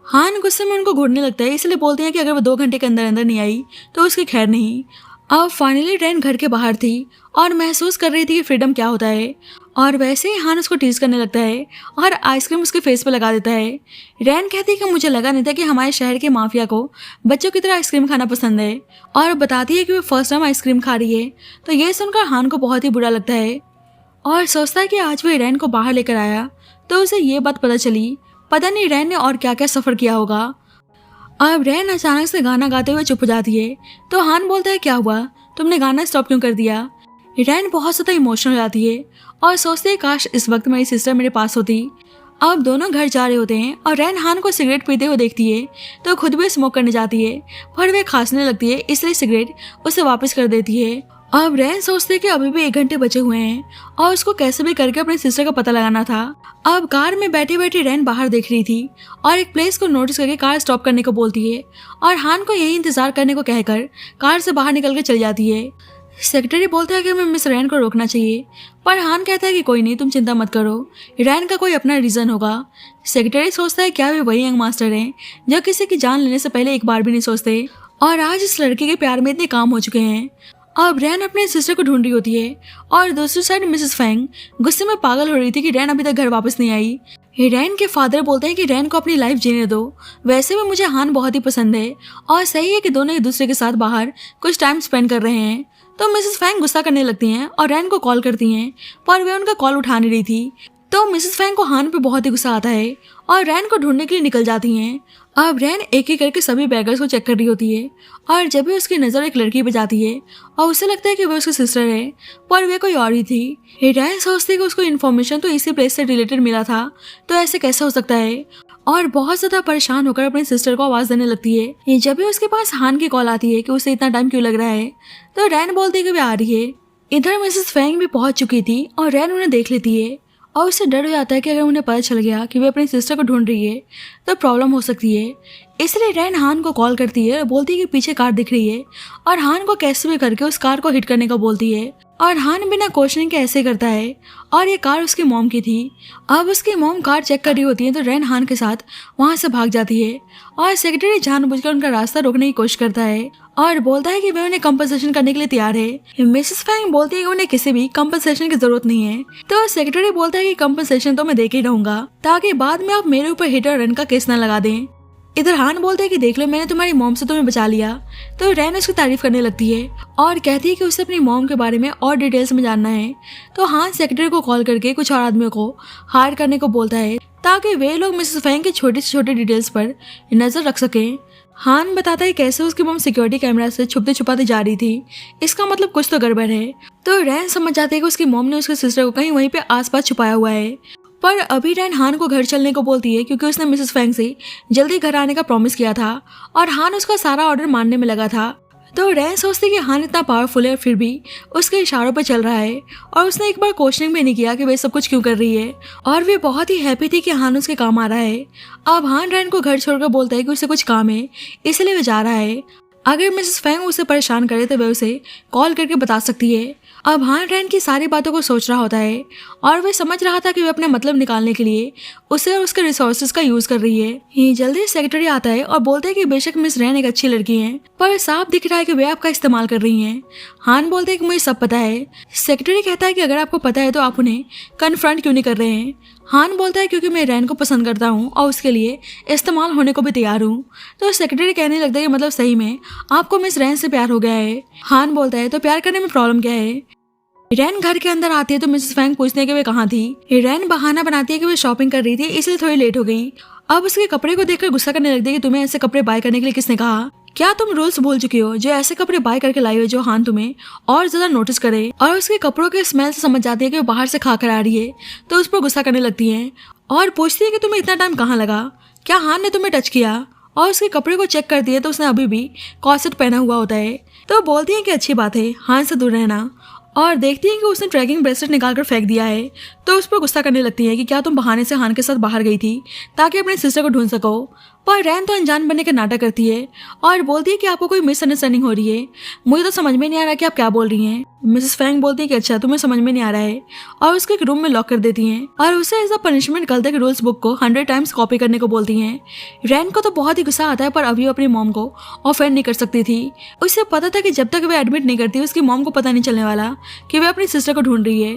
S1: हान गुस्से में उनको घूरने लगता है, इसलिए बोलते हैं कि अगर वो 2 घंटे के अंदर अंदर नहीं आई तो उसकी खैर नहीं। अब फाइनली रैन घर के बाहर थी और महसूस कर रही थी कि फ्रीडम क्या होता है, और वैसे ही हान उसको टीज करने लगता है और आइसक्रीम उसके फेस पे लगा देता है। रैन कहती है कि मुझे लगा नहीं था कि हमारे शहर के माफिया को बच्चों की तरह आइसक्रीम खाना पसंद है, और बताती है कि वो फर्स्ट टाइम आइसक्रीम खा रही है। तो ये सुनकर हान को बहुत ही बुरा लगता है और सोचता है कि आज वो रैन को बाहर लेकर आया तो उसे ये बात पता चली, पता नहीं रैन ने और क्या क्या सफर किया होगा। अब रैन अचानक से गाना गाते हुए चुप हो जाती है, तो हान बोलता है क्या हुआ, तुमने गाना स्टॉप क्यों कर दिया। रैन बहुत ज़्यादा इमोशनल हो जाती है और सोचती है काश इस वक्त मेरी सिस्टर मेरे पास होती। अब दोनों घर जा रहे होते हैं और रैन हान को सिगरेट पीते हुए देखती है, तो खुद भी स्मोक करने जाती है, पर वे खांसने लगती है, इसलिए सिगरेट उसे वापस कर देती है। अब रैन सोचती है कि अभी भी 1 घंटे बचे हुए हैं और उसको कैसे भी करके अपनी सिस्टर का पता लगाना था। अब कार में बैठी बैठी रैन बाहर देख रही थी और एक प्लेस को नोटिस करके कार स्टॉप करने को बोलती है और हान को यही इंतजार करने को कहकर कार से बाहर निकल कर चली जाती है। सेक्रेटरी बोलता है कि हमें मिस रैन को रोकना चाहिए, पर हान कहता है कि कोई नहीं, तुम चिंता मत करो, रैन का कोई अपना रीजन होगा। सेक्रेटरी सोचता है क्या वे वही यंग मास्टर हैं जो किसी की जान लेने से पहले एक बार भी नहीं सोचते, और आज इस लड़के के प्यार में इतने काम हो चुके हैं। अब रैन अपने सिस्टर को ढूंढ रही होती है और दूसरी साइड मिसेस फैंग गुस्से में पागल हो रही थी कि रैन अभी तक घर वापस नहीं आई। रैन के फादर बोलते हैं कि रैन को अपनी लाइफ जीने दो, वैसे भी मुझे हान बहुत ही पसंद है और सही है कि दोनों एक दूसरे के साथ बाहर कुछ टाइम स्पेंड कर रहे हैं। तो मिसेस फैंग गुस्सा करने लगती हैं और रैन को कॉल करती हैं, पर वे उनका कॉल उठा नहीं रही थी। तो मिसेस फैंग को हान पे बहुत ही गुस्सा आता है और रैन को ढूंढने के लिए निकल जाती हैं। अब रैन एक एक करके सभी बैगर्स को चेक कर रही होती है और जब भी उसकी नज़र एक लड़की पे जाती है और उसे लगता है कि वह उसकी सिस्टर है, पर वे कोई और ही थी। रैन सोचती है कि उसको इन्फॉर्मेशन तो इसी प्लेस से रिलेटेड मिला था, तो ऐसे कैसे हो सकता है, और बहुत ज़्यादा परेशान होकर अपनी सिस्टर को आवाज़ देने लगती है। जब भी उसके पास हान की कॉल आती है कि उसे इतना टाइम क्यों लग रहा है, तो रैन बोलती है कि वे आ रही है। इधर मिसेस फैंग भी पहुंच चुकी थी और रैन उन्हें देख लेती है और उससे डर हो जाता है कि अगर उन्हें पता चल गया कि वे अपनी सिस्टर को ढूंढ रही है तो प्रॉब्लम हो सकती है। इसलिए रैन हान को कॉल करती है और बोलती है कि पीछे कार दिख रही है, और हान को कैसे भी करके उस कार को हिट करने को बोलती है, और हान बिना क्वेश्चनिंग के ऐसे करता है, और ये कार उसकी मॉम की थी। अब उसकी मॉम कार चेक कर रही होती है, तो रैन हान के साथ वहाँ से भाग जाती है और सेक्रेटरी जानबूझकर उनका रास्ता रोकने की कोशिश करता है और बोलता है कि वह उन्हें कंपनसेशन करने के लिए तैयार है। मिसेस फैंग बोलती है कि उन्हें किसी भी कंपनसेशन की जरूरत नहीं है, तो सेक्रेटरी बोलता है कि कंपनसेशन तो मैं दे के ही रहूंगा ताकि बाद में आप मेरे ऊपर हिट और रन का केस न लगा दें। इधर हान बोलते हैं कि देख लो, मैंने तुम्हारी मॉम से तुम्हें बचा लिया। तो रैन उसकी तारीफ करने लगती है और कहती है कि उसे अपनी मॉम के बारे में और डिटेल्स में जानना है। तो हान सेक्रेटरी को कॉल करके कुछ और आदमियों को हायर करने को बोलता है ताकि वे लोग मिसेस फैंग के छोटे से छोटे डिटेल्स पर नजर रख सकें। हान बताता है कैसे उसकी मॉम सिक्योरिटी कैमरा से छुपते छुपाते जा रही थी, इसका मतलब कुछ तो गड़बड़ है। तो रैन समझ जाती है कि उसकी मॉम ने उसके सिस्टर को कहीं वहीं पे आसपास छुपाया हुआ है, पर अभी रैन हान को घर चलने को बोलती है क्योंकि उसने मिसेस फैंग से जल्दी घर आने का प्रॉमिस किया था और हान उसका सारा ऑर्डर मानने में लगा था। तो रैन सोचती कि हान इतना पावरफुल है फिर भी उसके इशारों पर चल रहा है, और उसने एक बार क्वेश्चनिंग भी नहीं किया कि वे सब कुछ क्यों कर रही है, और वे बहुत ही हैप्पी थी कि हान उसके काम आ रहा है। अब हान रैन को घर छोड़कर बोलता है कि उसे कुछ काम है इसलिए वह जा रहा है। अगर मिसेस फैंग उसे परेशान करे तो वह उसे कॉल करके बता सकती है। अब हान रैन की सारी बातों को सोच रहा होता है और वह समझ रहा था कि वह अपना मतलब निकालने के लिए उसे और उसके रिसोर्सेज का यूज कर रही है। ये जल्दी सेक्रेटरी आता है और बोलता है कि बेशक मिस रैन एक अच्छी लड़की है, पर साफ दिख रहा है कि वे आपका इस्तेमाल कर रही हैं। हान बोलते हैं कि मुझे सब पता है। सेक्रेटरी कहता है कि अगर आपको पता है तो आप उन्हें कन्फ्रंट क्यों नहीं कर रहे हैं। हान बोलता है क्योंकि मैं रैन को पसंद करता हूँ और उसके लिए इस्तेमाल होने को भी तैयार हूँ। तो सेक्रेटरी कहने लगता है कि मतलब सही में आपको मिस रैन से प्यार हो गया है। हान बोलता है तो प्यार करने में प्रॉब्लम क्या है। रैन घर के अंदर आती है तो मिसेस फैंग पूछते हैं कि वे कहाँ थी। रैन बहाना बनाती है कि वे शॉपिंग कर रही थी इसलिए थोड़ी लेट हो गई। अब उसके कपड़े को देखकर गुस्सा करने लगती है कि तुम्हें ऐसे कपड़े बाय करने के लिए किसने कहा। क्या तुम रूल्स भूल चुकी हो जो ऐसे कपड़े बाय करके लाई हो जो हान तुम्हें और ज्यादा नोटिस करे। और उसके कपड़ों के स्मेल से समझ जाती है कि वो बाहर से खा कर आ रही है तो उस पर गुस्सा करने लगती है और पूछती है कि तुम्हें इतना टाइम कहाँ लगा, क्या हान ने तुम्हें टच किया। और उसके कपड़े को चेक करती है तो उसने अभी भी कॉर्सेट पहना हुआ होता है। तो बोलती है कि अच्छी बात है हान से दूर रहना। और देखती है कि उसने ट्रैकिंग ब्रेसलेट निकाल कर फेंक दिया है तो उस पर गुस्सा करने लगती है कि क्या तुम बहाने से हान के साथ बाहर गई थी ताकि अपने सिस्टर को ढूंढ सको। पर रैन तो अनजान बनने का नाटक करती है और बोलती है कि आपको कोई मिसअंडरस्टैंडिंग हो रही है, मुझे तो समझ में नहीं आ रहा कि आप क्या बोल रही हैं। मिसेस फैंग बोलती है कि अच्छा तुम्हें समझ में नहीं आ रहा है और उसको एक रूम में लॉक कर देती हैं और उसे एज अ पनिशमेंट कल तक रूल्स बुक को 100 टाइम्स कॉपी करने को बोलती हैं। रैन को तो बहुत ही गुस्सा आता है पर अभी वो अपनी मॉम को ऑफेंड नहीं कर सकती थी। उसे पता था कि जब तक वे एडमिट नहीं करती उसकी मॉम को पता नहीं चलने वाला कि वे अपनी सिस्टर को ढूंढ रही है।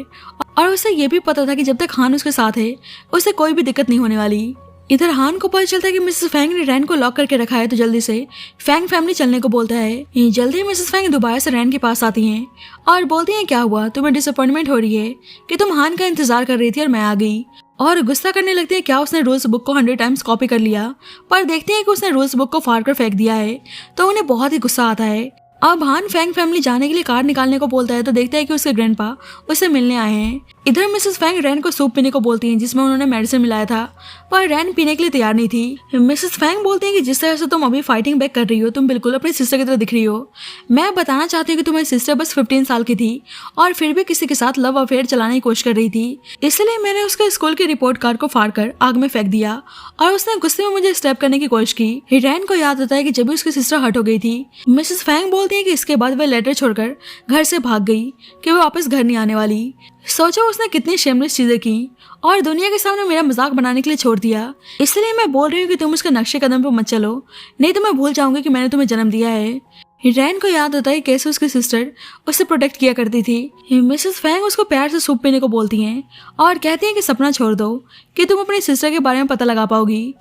S1: और उसे ये भी पता था कि जब तक हान उसके साथ है उसे कोई भी दिक्कत नहीं होने वाली। इधर हान को पता चलता है कि मिसेस फैंग ने रैन को लॉक करके रखा है तो जल्दी से फैंग फैमिली चलने को बोलता है। जल्दी मिसेस फैंग दोबारा से रैन के पास आती हैं और बोलती हैं क्या हुआ, तुम्हें डिसअपॉइंटमेंट हो रही है कि तुम हान का इंतजार कर रही थी और मैं आ गई। और गुस्सा करने लगते हैं क्या उसने रूल्स बुक को 100 टाइम्स कॉपी कर लिया। पर देखते हैं कि उसने रूल्स बुक को फाड़ कर फेंक दिया है तो उन्हें बहुत ही गुस्सा आता है। अब हान फैंग फैमिली जाने के लिए कार निकालने को बोलता है तो देखता है कि उसके ग्रैंडपा उससे मिलने आए हैं। इधर मिसेस फैंग रैन को सूप पीने को बोलती हैं जिसमें उन्होंने मेडिसिन मिलाया था पर रैन पीने के लिए तैयार नहीं थी। मिसेस फैंग बोलती हैं कि जिस तरह से तुम अभी फाइटिंग बैक कर रही हो तुम बिल्कुल अपनी सिस्टर की तरह दिख रही हो। मैं बताना चाहती हूँ कि तुम्हारी सिस्टर बस 15 साल की थी और फिर भी किसी के साथ लव अफेयर चलाने की कोशिश कर रही थी, इसलिए मैंने उसके स्कूल की रिपोर्ट कार्ड को फाड़ कर आग में फेंक दिया और उसने गुस्से में मुझे स्टैप करने की कोशिश की। रैन को याद आता है कि जब भी उसकी सिस्टर हट हो गई थी। मिसेस फैंग बोलती है कि इसके बाद वह लेटर छोड़कर घर से भाग गई कि वो वापस घर नहीं आने वाली। सोचो उसने कितनी शेमलेस चीजें की और दुनिया के सामने मेरा मजाक बनाने के लिए छोड़ दिया। इसलिए मैं बोल रही हूँ कि तुम उसके नक्शे कदम पर मत चलो नहीं तो मैं भूल जाऊंगी कि मैंने तुम्हें जन्म दिया है। रैन को याद होता है कैसे उसकी सिस्टर उससे प्रोटेक्ट किया करती थी। मिसेस फैंग उसको प्यार से सूप पीने को बोलती हैं और कहती हैं कि सपना छोड़ दो कि तुम अपनी सिस्टर के बारे में पता लगा पाओगी।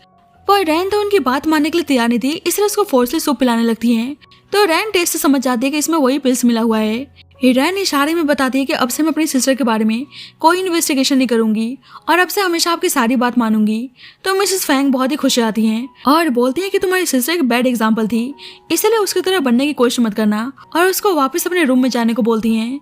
S1: पर रैन तो उनकी बात मानने के लिए तैयार नहीं थी इसलिए उसको फोर्सली सूप पिलाने लगती हैं। तो रैन टेस्ट से समझ जाती है कि इसमें वही पिल्स मिला हुआ है। रैन इशारे में बताती है कि अब से मैं अपनी सिस्टर के बारे में कोई इन्वेस्टिगेशन नहीं करूंगी और अब से हमेशा आपकी सारी बात मानूंगी। तो मिसेस फैंग बहुत ही खुश आती हैं और बोलती हैं कि तुम्हारी सिस्टर एक बैड एग्जाम्पल थी इसलिए उसकी तरह बनने की कोशिश मत करना और उसको वापस अपने रूम में जाने को बोलती हैं।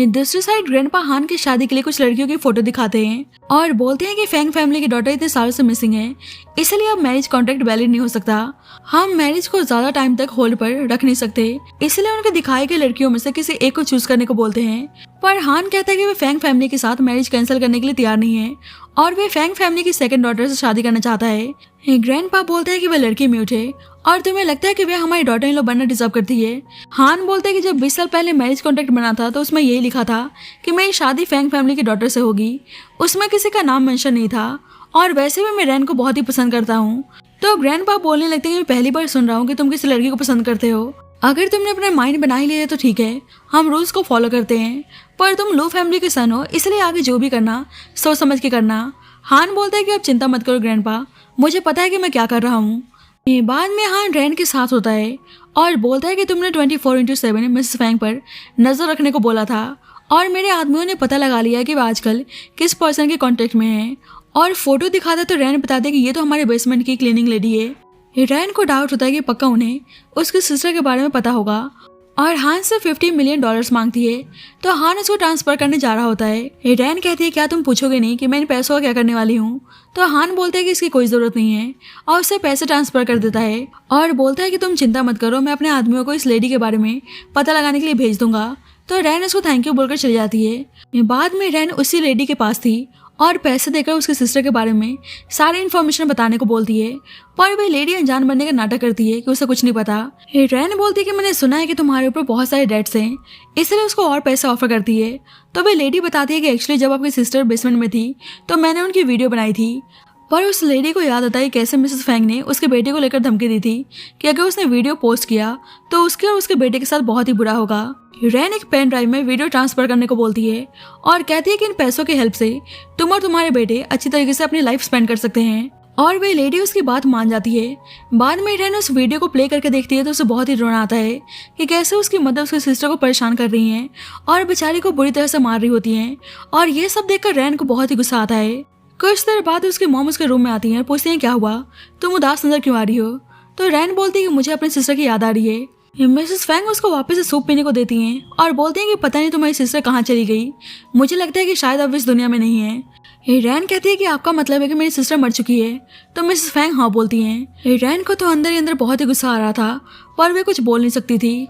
S1: दूसरी साइड ग्रैंडपा हान की शादी के लिए कुछ लड़कियों की फोटो दिखाते हैं और बोलते हैं कि फैंग फैमिली की डॉटर इतने सालों से मिसिंग है इसलिए अब मैरिज कॉन्ट्रैक्ट वैलिड नहीं हो सकता। हम मैरिज को ज्यादा टाइम तक होल्ड पर रख नहीं सकते इसलिए उनके दिखाई गई लड़कियों में से किसी एक को चूज करने को बोलते हैं। पर हान कहता है कि वे फैंग फैमिली के साथ मैरिज कैंसिल करने के लिए तैयार नहीं है और वे फैंग फैमिली की सेकंड डॉटर से शादी करना चाहता है। ग्रैंडपा बोलते हैं कि वह लड़की म्यूट है और तुम्हें लगता है कि वह हमारी डॉटर इन लो बनना डिजर्व करती है। हान बोलते हैं कि जब 20 साल पहले मैरिज कॉन्ट्रैक्ट बना था तो उसमें यही लिखा था कि मेरी शादी फैंग फैमिली की डॉटर से होगी, उसमें किसी का नाम मेंशन नहीं था और वैसे भी मैं रैन को बहुत ही पसंद करता हूँ। तो ग्रैंडपा बोलने लगते हैं कि मैं पहली बार सुन रहा हूँ कि तुम किसी लड़की को पसंद करते हो। अगर तुमने अपना माइंड बना ही लिया तो ठीक है, हम रूल्स को फॉलो करते हैं, पर तुम लो फैमिली के सन हो इसलिए आगे जो भी करना सोच समझ के करना। हान बोलता है कि अब चिंता मत करो ग्रैंडपा, मुझे पता है कि मैं क्या कर रहा हूँ। बाद में हान रैन के साथ होता है और बोलता है कि तुमने 24/7 मिसेस फैंग पर नजर रखने को बोला था और मेरे आदमियों ने पता लगा लिया कि वह आजकल किस पर्सन के कांटेक्ट में है। और फोटो दिखाता तो रैन बताते हैं कि ये तो हमारे बेसमेंट की क्लीनिंग लेडी है। रैन को डाउट होता है कि पक्का उन्हें उसकी सिस्टर के बारे में पता होगा और हान से $50 मिलियन मांगती है तो हान उसको ट्रांसफर करने जा रहा होता है। रैन कहती है क्या तुम पूछोगे नहीं कि मैं इन पैसों का क्या करने वाली हूँ। तो हान बोलता है कि इसकी कोई जरूरत नहीं है और उससे पैसे ट्रांसफर कर देता है और बोलता है कि तुम चिंता मत करो, मैं अपने आदमियों को इस लेडी के बारे में पता लगाने के लिए भेज दूंगा। तो रैन उसको थैंक यू बोलकर चली जाती है। बाद में रैन उसी लेडी के पास थी और पैसे देकर उसकी सिस्टर के बारे में सारी इन्फॉर्मेशन बताने को बोलती है, पर वह लेडी अनजान बनने का नाटक करती है कि उसे कुछ नहीं पता। रैन बोलती है कि मैंने सुना है कि तुम्हारे ऊपर बहुत सारे डेट्स हैं, इसलिए उसको और पैसे ऑफर करती है। तो वह लेडी बताती है कि एक्चुअली जब आपकी सिस्टर बेसमेंट में थी तो मैंने उनकी वीडियो बनाई थी। पर उस लेडी को याद आता है कैसे मिसेस फैंग ने उसके बेटे को लेकर धमकी दी थी कि अगर उसने वीडियो पोस्ट किया तो उसके और उसके बेटे के साथ बहुत ही बुरा होगा। रैन एक पेन ड्राइव में वीडियो ट्रांसफर करने को बोलती है और कहती है कि इन पैसों की हेल्प से तुम और तुम्हारे बेटे अच्छी तरीके से अपनी लाइफ स्पेंड कर सकते हैं। और वे लेडी उसकी बात मान जाती है। बाद में रैन उस वीडियो को प्ले करके देखती है तो उसे बहुत ही रोना आता है कि कैसे उसकी मदर उसकी सिस्टर को परेशान कर रही हैं और बेचारी को बुरी तरह से मार रही होती हैं। और ये सब देखकर रैन को बहुत ही गुस्सा आता है। कुछ देर बाद उसकी मॉम उसके रूम में आती हैं और पूछती हैं क्या हुआ, तुम उदास नजर क्यों आ रही हो। तो रैन बोलती है कि मुझे अपनी सिस्टर की याद आ रही है। मिसेस फैंग उसको वापस से सूप पीने को देती हैं और बोलती हैं कि पता नहीं तुम्हारी सिस्टर कहाँ चली गई, मुझे लगता है कि शायद अब इस दुनिया में नहीं है। रैन कहती है कि आपका मतलब है कि मेरी सिस्टर मर चुकी है। तो मिसेस फैंग हाँ बोलती हैं। रैन को तो अंदर ही अंदर बहुत ही गुस्सा आ रहा था पर वे कुछ बोल नहीं सकती थी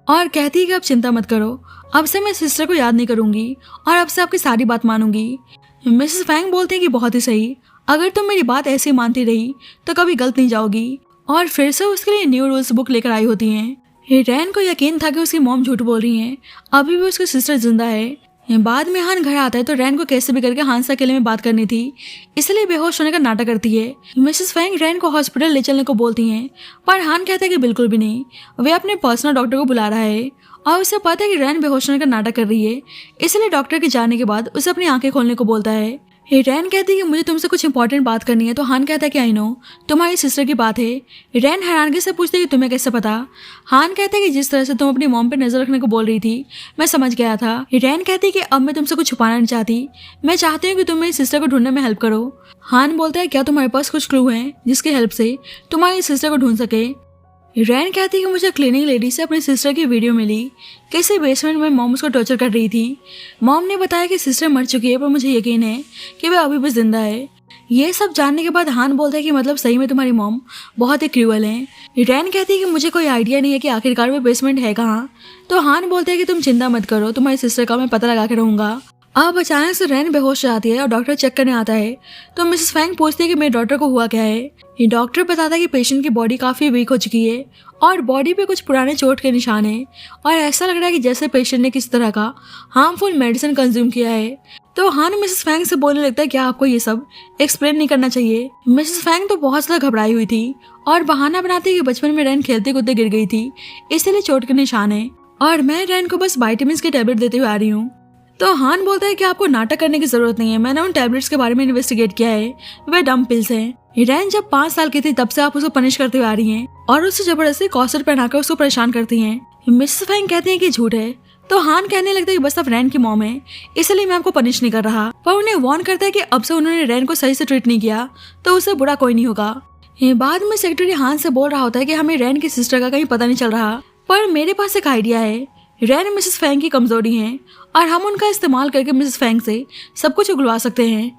S1: और कहती है कि अब चिंता मत करो, अब से मैं सिस्टर को याद नहीं करूंगी और अब से आपकी सारी बात मानूंगी। मिसेस फैंग बोलती है कि बहुत ही सही, अगर तुम मेरी बात ऐसे मानती रही तो कभी गलत नहीं जाओगी। और फिर से उसके लिए न्यू रूल्स बुक लेकर आई होती हैं। रैन को यकीन था कि उसकी मॉम झूठ बोल रही हैं, अभी भी उसकी सिस्टर जिंदा है। बाद में हान घर आता है तो रैन को कैसे भी करके हान से अकेले में बात करनी थी, इसलिए बेहोश होने का नाटक करती है। मिसेस फैंग रैन को हॉस्पिटल ले चलने को बोलती हैं पर हान कहता है कि बिल्कुल भी नहीं, वे अपने पर्सनल डॉक्टर को बुला रहा है और उसे पता है कि रैन बेहोश होने का नाटक कर रही है, इसलिए डॉक्टर के जाने के बाद उसे अपनी आंखें खोलने को बोलता है। रैन कहती है कि मुझे तुमसे कुछ इंपॉर्टेंट बात करनी है तो हान कहता है कि आई नो, तुम्हारी सिस्टर की बात है। रैन हैरानगी से पूछती है कि तुम्हें कैसे पता। हान कहता है कि जिस तरह से तुम अपनी मॉम पे नजर रखने को बोल रही थी मैं समझ गया था। रैन कहती है कि अब मैं तुमसे कुछ छुपाना नहीं चाहती, मैं चाहती हूँ कि तुम मेरी सिस्टर को ढूंढने में हेल्प करो। हान बोलता है क्या तुम्हारे पास कुछ क्लू है जिसकी हेल्प से तुम्हारी सिस्टर को ढूंढ सके। रैन कहती है कि मुझे क्लीनिंग लेडी से अपनी सिस्टर की वीडियो मिली, किसी बेसमेंट में मॉम उसको टॉर्चर कर रही थी। मॉम ने बताया कि सिस्टर मर चुकी है पर मुझे यकीन है कि वह अभी भी जिंदा है। ये सब जानने के बाद हान बोलता है कि मतलब सही में तुम्हारी मॉम बहुत ही क्रूअल है। रैन कहती है कि मुझे कोई आइडिया नहीं है कि आखिरकार वो बेसमेंट है कहाँ। तो हान बोलते हैं कि तुम चिंता मत करो, तुम्हारी सिस्टर का मैं पता लगा के रहूंगा। अब अचानक से रैन बेहोश हो जाती है और डॉक्टर चेक करने आता है तो मिसेस फैंग पूछती है कि मेरे डॉक्टर को हुआ क्या है। ये डॉक्टर बताता है कि पेशेंट की बॉडी काफ़ी वीक हो चुकी है और बॉडी पे कुछ पुराने चोट के निशान हैं और ऐसा लग रहा है कि जैसे पेशेंट ने किसी तरह का हार्मफुल मेडिसिन कंज्यूम किया है। तो हान मिसेस फैंग से बोलने लगता है क्या आपको ये सब एक्सप्लेन नहीं करना चाहिए। मिसेस फैंग तो बहुत ज़्यादा घबराई हुई थी और बहाना बनाती है कि बचपन में रैन खेलते कूदते गिर गई थी, इसलिए चोट के निशान है और मैं रैन को बस वाइटामिन की टैबलेट देते हुए आ रही हूँ। तो हान बोलता है कि आपको नाटक करने की जरूरत नहीं है, मैंने उन टैबलेट्स के बारे में इन्वेस्टिगेट किया है, वे डम पिल्स हैं। रैन जब 5 साल की थी तब से आप उसको पनिश करते हुए आ रही हैं और उससे जबरदस्ती कॉर्सेट पहनाकर उसको परेशान करती हैं। मिसेस फैंग कहती हैं कि झूठ है। तो हान कहने लगता है कि बस अब रैन की मॉम है इसलिए मैं आपको पनिश नहीं कर रहा, पर उन्हें वार्न करता है कि अब से उन्होंने रैन को सही से ट्रीट नहीं किया तो उसे बुरा कोई नहीं होगा। बाद में सेक्रेटरी हान से बोल रहा होता है कि हमें रैन की सिस्टर का कहीं पता नहीं चल रहा, पर मेरे पास एक आइडिया है। रैन मिसेस फैंग की कमजोरी है और हम उनका इस्तेमाल करके मिसेस फैंग से सब कुछ उगलवा सकते हैं,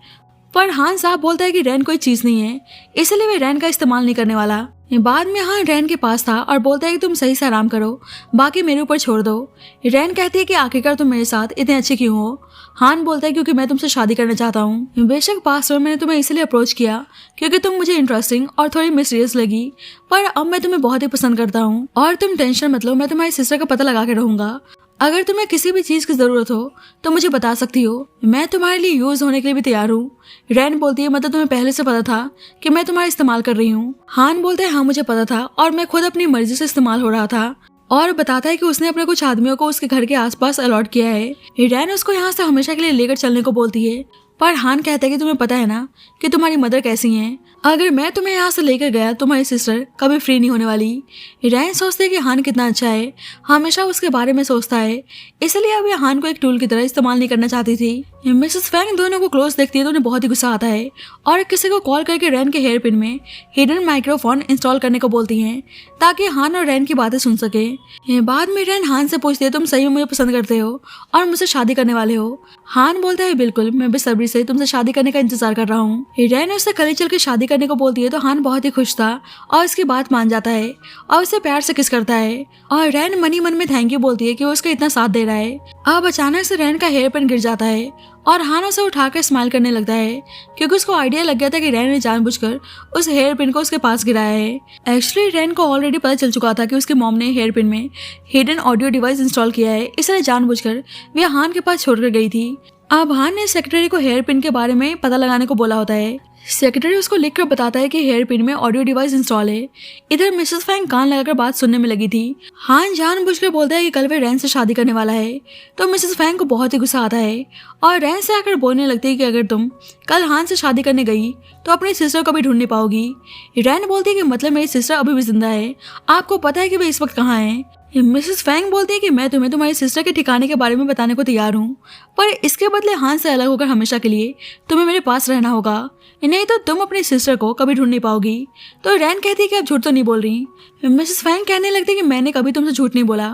S1: पर हान साहब बोलता है कि रैन कोई चीज़ नहीं है इसलिए वे रैन का इस्तेमाल नहीं करने वाला। बाद में हान रैन के पास था और बोलता है कि तुम सही से आराम करो, बाकी मेरे ऊपर छोड़ दो। रैन कहती है कि आखिरकार तुम मेरे साथ इतने अच्छे क्यों हो। हान बोलता है क्योंकि मैं तुमसे शादी करना चाहता हूँ। बेशक पास्ट में मैंने तुम्हें इसलिए अप्रोच किया क्योंकि तुम मुझे इंटरेस्टिंग और थोड़ी मिस्टीरियस लगी, पर अब मैं तुम्हें बहुत ही पसंद करता हूँ और तुम टेंशन मत लो, मैं तुम्हारी सिस्टर का पता लगा के रहूंगा। अगर तुम्हें किसी भी चीज़ की ज़रूरत हो तो मुझे बता सकती हो, मैं तुम्हारे लिए यूज़ होने के लिए भी तैयार हूँ। रैन बोलती है मतलब तुम्हें पहले से पता था कि मैं तुम्हारा इस्तेमाल कर रही हूँ। हान बोलते हैं हाँ मुझे पता था और मैं खुद अपनी मर्जी से इस्तेमाल हो रहा था, और बताता है कि उसने अपने कुछ आदमियों को उसके घर के आसपास अलॉट किया है। रैन उसको यहाँ से हमेशा के लिए लेकर चलने को बोलती है, पर हान कहता है कि तुम्हें पता है ना कि तुम्हारी मदर कैसी हैं, अगर मैं तुम्हें यहाँ से लेकर गया तुम्हारी सिस्टर कभी फ्री नहीं होने वाली। रैन सोचते है कि हान कितना अच्छा है, हमेशा उसके बारे में सोचता है, इसलिए अब यह हान को एक टूल की तरह इस्तेमाल नहीं करना चाहती थी। मिसेस फैंग दोनों को क्लोज देखती है तो उन्हें बहुत ही गुस्सा आता है और किसी को कॉल करके रैन के हेयर पिन में हिडन माइक्रोफोन इंस्टॉल करने को बोलती हैं ताकि हान और रैन की बातें सुन सके। बाद में रैन हान से पूछती है तुम सही में मुझे पसंद करते हो और मुझसे शादी करने वाले हो। हान बोलता है बिल्कुल, मैं बेसब्री से तुमसे शादी करने का इंतजार कर रहा हूँ। रैन उससे कल चल के शादी करने को बोलती है तो हान बहुत ही खुश था और उसकी बात मान जाता है और उसे प्यार से किस करता है और रैन मनी मन में थैंक यू बोलती है कि वो उसका इतना साथ दे रहा है। अब अचानक से रैन का हेयर पिन गिर जाता है और हान उसे उठाकर स्माइल करने लगता है क्योंकि उसको आइडिया लग गया था कि रैन ने जानबूझकर उस हेयर पिन को उसके पास गिराया है। एक्चुअली रैन को ऑलरेडी पता चल चुका था कि उसकी मॉम ने हेयर पिन में हिडन ऑडियो डिवाइस इंस्टॉल किया है, इसलिए जानबूझकर वह हान के पास छोड़कर गई थी। अब हान ने सेक्रेटरी को हेयर पिन के बारे में पता लगाने को बोला होता है। सेक्रेटरी उसको लिखकर बताता है कि हेयर पिन में ऑडियो डिवाइस इंस्टॉल है। इधर मिसेस फैंग कान लगाकर बात सुनने में लगी थी। हान जानबूझकर बोलता है कि कल वे रैन से शादी करने वाला है। तो मिसेस फैंग को बहुत ही गुस्सा आता है और रैन से आकर बोलने लगती है कि अगर तुम कल हान से शादी करने गई तो अपनी सिस्टर को भी ढूंढ नहीं पाओगी। रैन बोलती है कि मतलब मेरी सिस्टर अभी भी जिंदा है, आपको पता है कि वे इस वक्त कहाँ है। मिसेस फैंग बोलती है कि मैं तुम्हें तुम्हारी सिस्टर के ठिकाने के बारे में बताने को तैयार हूँ, पर इसके बदले हान से अलग होकर हमेशा के लिए तुम्हें मेरे पास रहना होगा, नहीं तो तुम अपनी सिस्टर को कभी ढूंढ नहीं पाओगी। तो रैन कहती है कि आप झूठ तो नहीं बोल रही। मिसेस फैंग कहने लगती है कि मैंने कभी तुमसे झूठ नहीं बोला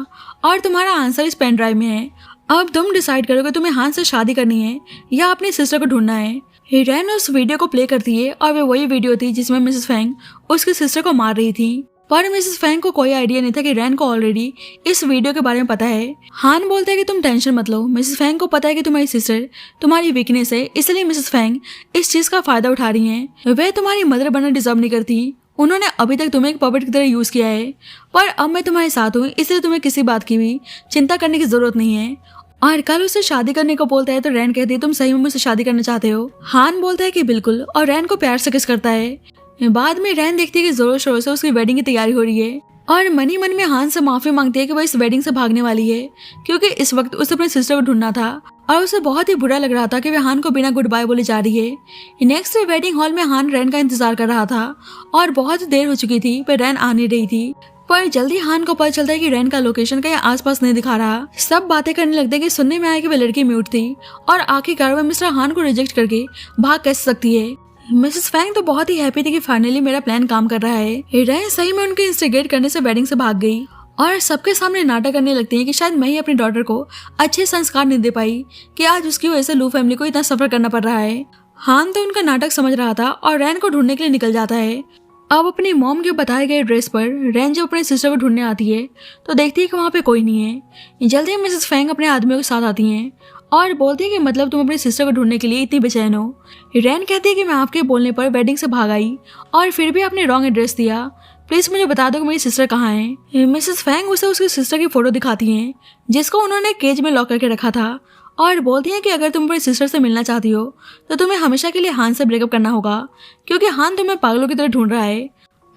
S1: और तुम्हारा आंसर इस पेन ड्राइव में है। अब तुम डिसाइड करो कि तुम्हें हान से शादी करनी है या अपनी सिस्टर को ढूंढना है। रैन उस वीडियो को प्ले करती है और वे वही वीडियो थी जिसमें मिसेस फैंग उसकी सिस्टर को मार रही थी। पर मिसेस फैंग को कोई आइडिया नहीं था कि रैन को ऑलरेडी इस वीडियो के बारे में पता है। हान बोलता है कि तुम टेंशन मत लो, मिसेस फैंग को पता है कि तुम्हारी सिस्टर तुम्हारी वीकनेस है, इसलिए मिसेस फैंग इस चीज का फायदा उठा रही हैं। वे तुम्हारी मदर बनना डिजर्व नहीं करती, उन्होंने अभी तक तुम्हें एक पपेट की तरह यूज किया है, पर अब मैं तुम्हारे साथ हूँ इसलिए तुम्हें किसी बात की भी चिंता करने की जरूरत नहीं है। और कल उससे शादी करने को बोलता है तो रैन कहती है तुम सही में मुझसे शादी करना चाहते हो। हान बोलता है कि बिल्कुल और रैन को प्यार से किस करता है। बाद में रैन देखती है कि जोरों शोरों से उसकी वेडिंग की तैयारी हो रही है और मन ही मन में हान से माफी मांगती है कि वह इस वेडिंग से भागने वाली है, क्योंकि इस वक्त उसे अपनी सिस्टर को ढूंढना था और उसे बहुत ही बुरा लग रहा था कि वह हान को बिना गुड बाय बोले जा रही है। नेक्स्ट डे वेडिंग हॉल में हान रैन का इंतजार कर रहा था और बहुत देर हो चुकी थी पर रैन आ नहीं रही थी। पर जल्दी हान को पता चलता है कि रैन का लोकेशन कहीं आसपास नहीं दिखा रहा। सब बातें करने लगते हैं कि सुनने में आया कि वह लड़की म्यूट थी और आखिरकार वह मिस्टर हान को रिजेक्ट करके भाग कैसे सकती है। मिसेस फैंग तो बहुत ही हैप्पी थी कि फाइनली मेरा प्लान काम कर रहा है। रैन सही में उनके इंस्टिगेट करने से वेडिंग से भाग गई और सबके सामने नाटक करने लगती है कि शायद मैं ही अपनी डॉटर को अच्छे संस्कार नहीं दे पाई कि आज उसकी वजह से लू फैमिली को इतना सफर करना पड़ रहा है। हान तो उनका नाटक समझ रहा था और रैन को ढूंढने के लिए निकल जाता है। अब अपनी मॉम के बताए गए एड्रेस पर रैन जब अपने सिस्टर को ढूंढने आती है तो देखती है कि वहाँ पे कोई नहीं है। जल्दी मिसेस फैंग अपने आदमियों के साथ आती हैं और बोलती है कि मतलब तुम अपनी सिस्टर को ढूंढने के लिए इतनी बेचैन हो। रैन कहती है कि मैं आपके बोलने पर वेडिंग से भाग आई और फिर भी आपने रॉन्ग एड्रेस दिया, प्लीज मुझे बता दो कि मेरी सिस्टर कहाँ है। मिसेस फैंग उसे उसकी सिस्टर की फोटो दिखाती हैं जिसको उन्होंने केज में लॉक करके रखा था और बोलती हैं कि अगर तुम अपनी सिस्टर से मिलना चाहती हो तो तुम्हें हमेशा के लिए हान से ब्रेकअप करना होगा, क्योंकि हान तुम्हें पागलों की तरह ढूंढ रहा है।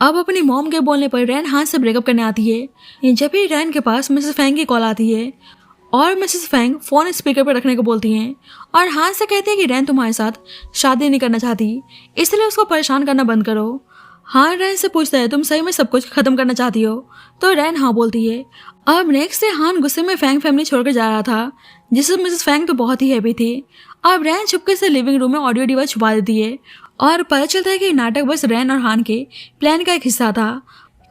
S1: अब अपनी मॉम के बोलने पर रैन हान से ब्रेकअप करने आती है। जब भी रैन के पास मिसेस फैंग की कॉल आती है और मिसेस फैंग फोन स्पीकर पर रखने को बोलती हैं और हान से कहती है कि रैन तुम्हारे साथ शादी नहीं करना चाहती, इसलिए उसको परेशान करना बंद करो। हान रैन से पूछता है तुम सही में सब कुछ खत्म करना चाहती हो, तो रैन हाँ बोलती है। अब नेक्स्ट डे हान गुस्से में फैंग फैमिली छोड़कर जा रहा था, जिससे मिसेस फैंग तो बहुत ही हैप्पी थी। अब रैन चुपके से लिविंग रूम में ऑडियो डिवाइस छुपा देती है और पता चलता है कि नाटक बस रैन और हान के प्लान का एक हिस्सा था।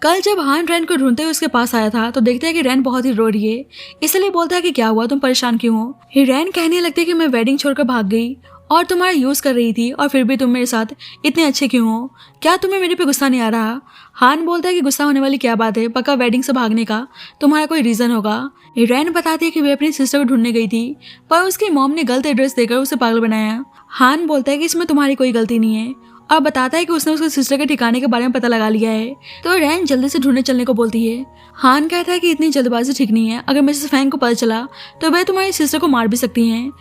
S1: कल जब हान रैन को ढूंढते हुए उसके पास आया था तो देखते हैं कि रैन बहुत ही रो रही है, इसलिए बोलता है कि क्या हुआ, तुम परेशान क्यों हो। रैन कहने लगती है कि मैं वेडिंग छोड़कर भाग गई और तुम्हारा यूज कर रही थी और फिर भी तुम मेरे साथ इतने अच्छे क्यों हो, क्या तुम्हें मेरे पे गुस्सा नहीं आ रहा। हान बोलता है कि गुस्सा होने वाली क्या बात है, पक्का वेडिंग से भागने का तुम्हारा कोई रीजन होगा। रैन बताती है कि वे अपनी सिस्टर को ढूंढने गई थी पर उसकी मॉम ने गलत एड्रेस देकर उसे पागल बनाया। हान बोलता है कि इसमें तुम्हारी कोई गलती नहीं है और बताता है कि उसने उसके सिस्टर के ठिकाने के बारे में पता लगा लिया है। तो रैन जल्दी से ढूंढने चलने को बोलती है। हान कहता है कि इतनी जल्दबाजी ठीक नहीं है, अगर मिसेस फैंग को पता चला तो वह तुम्हारी सिस्टर को मार भी सकती हैं।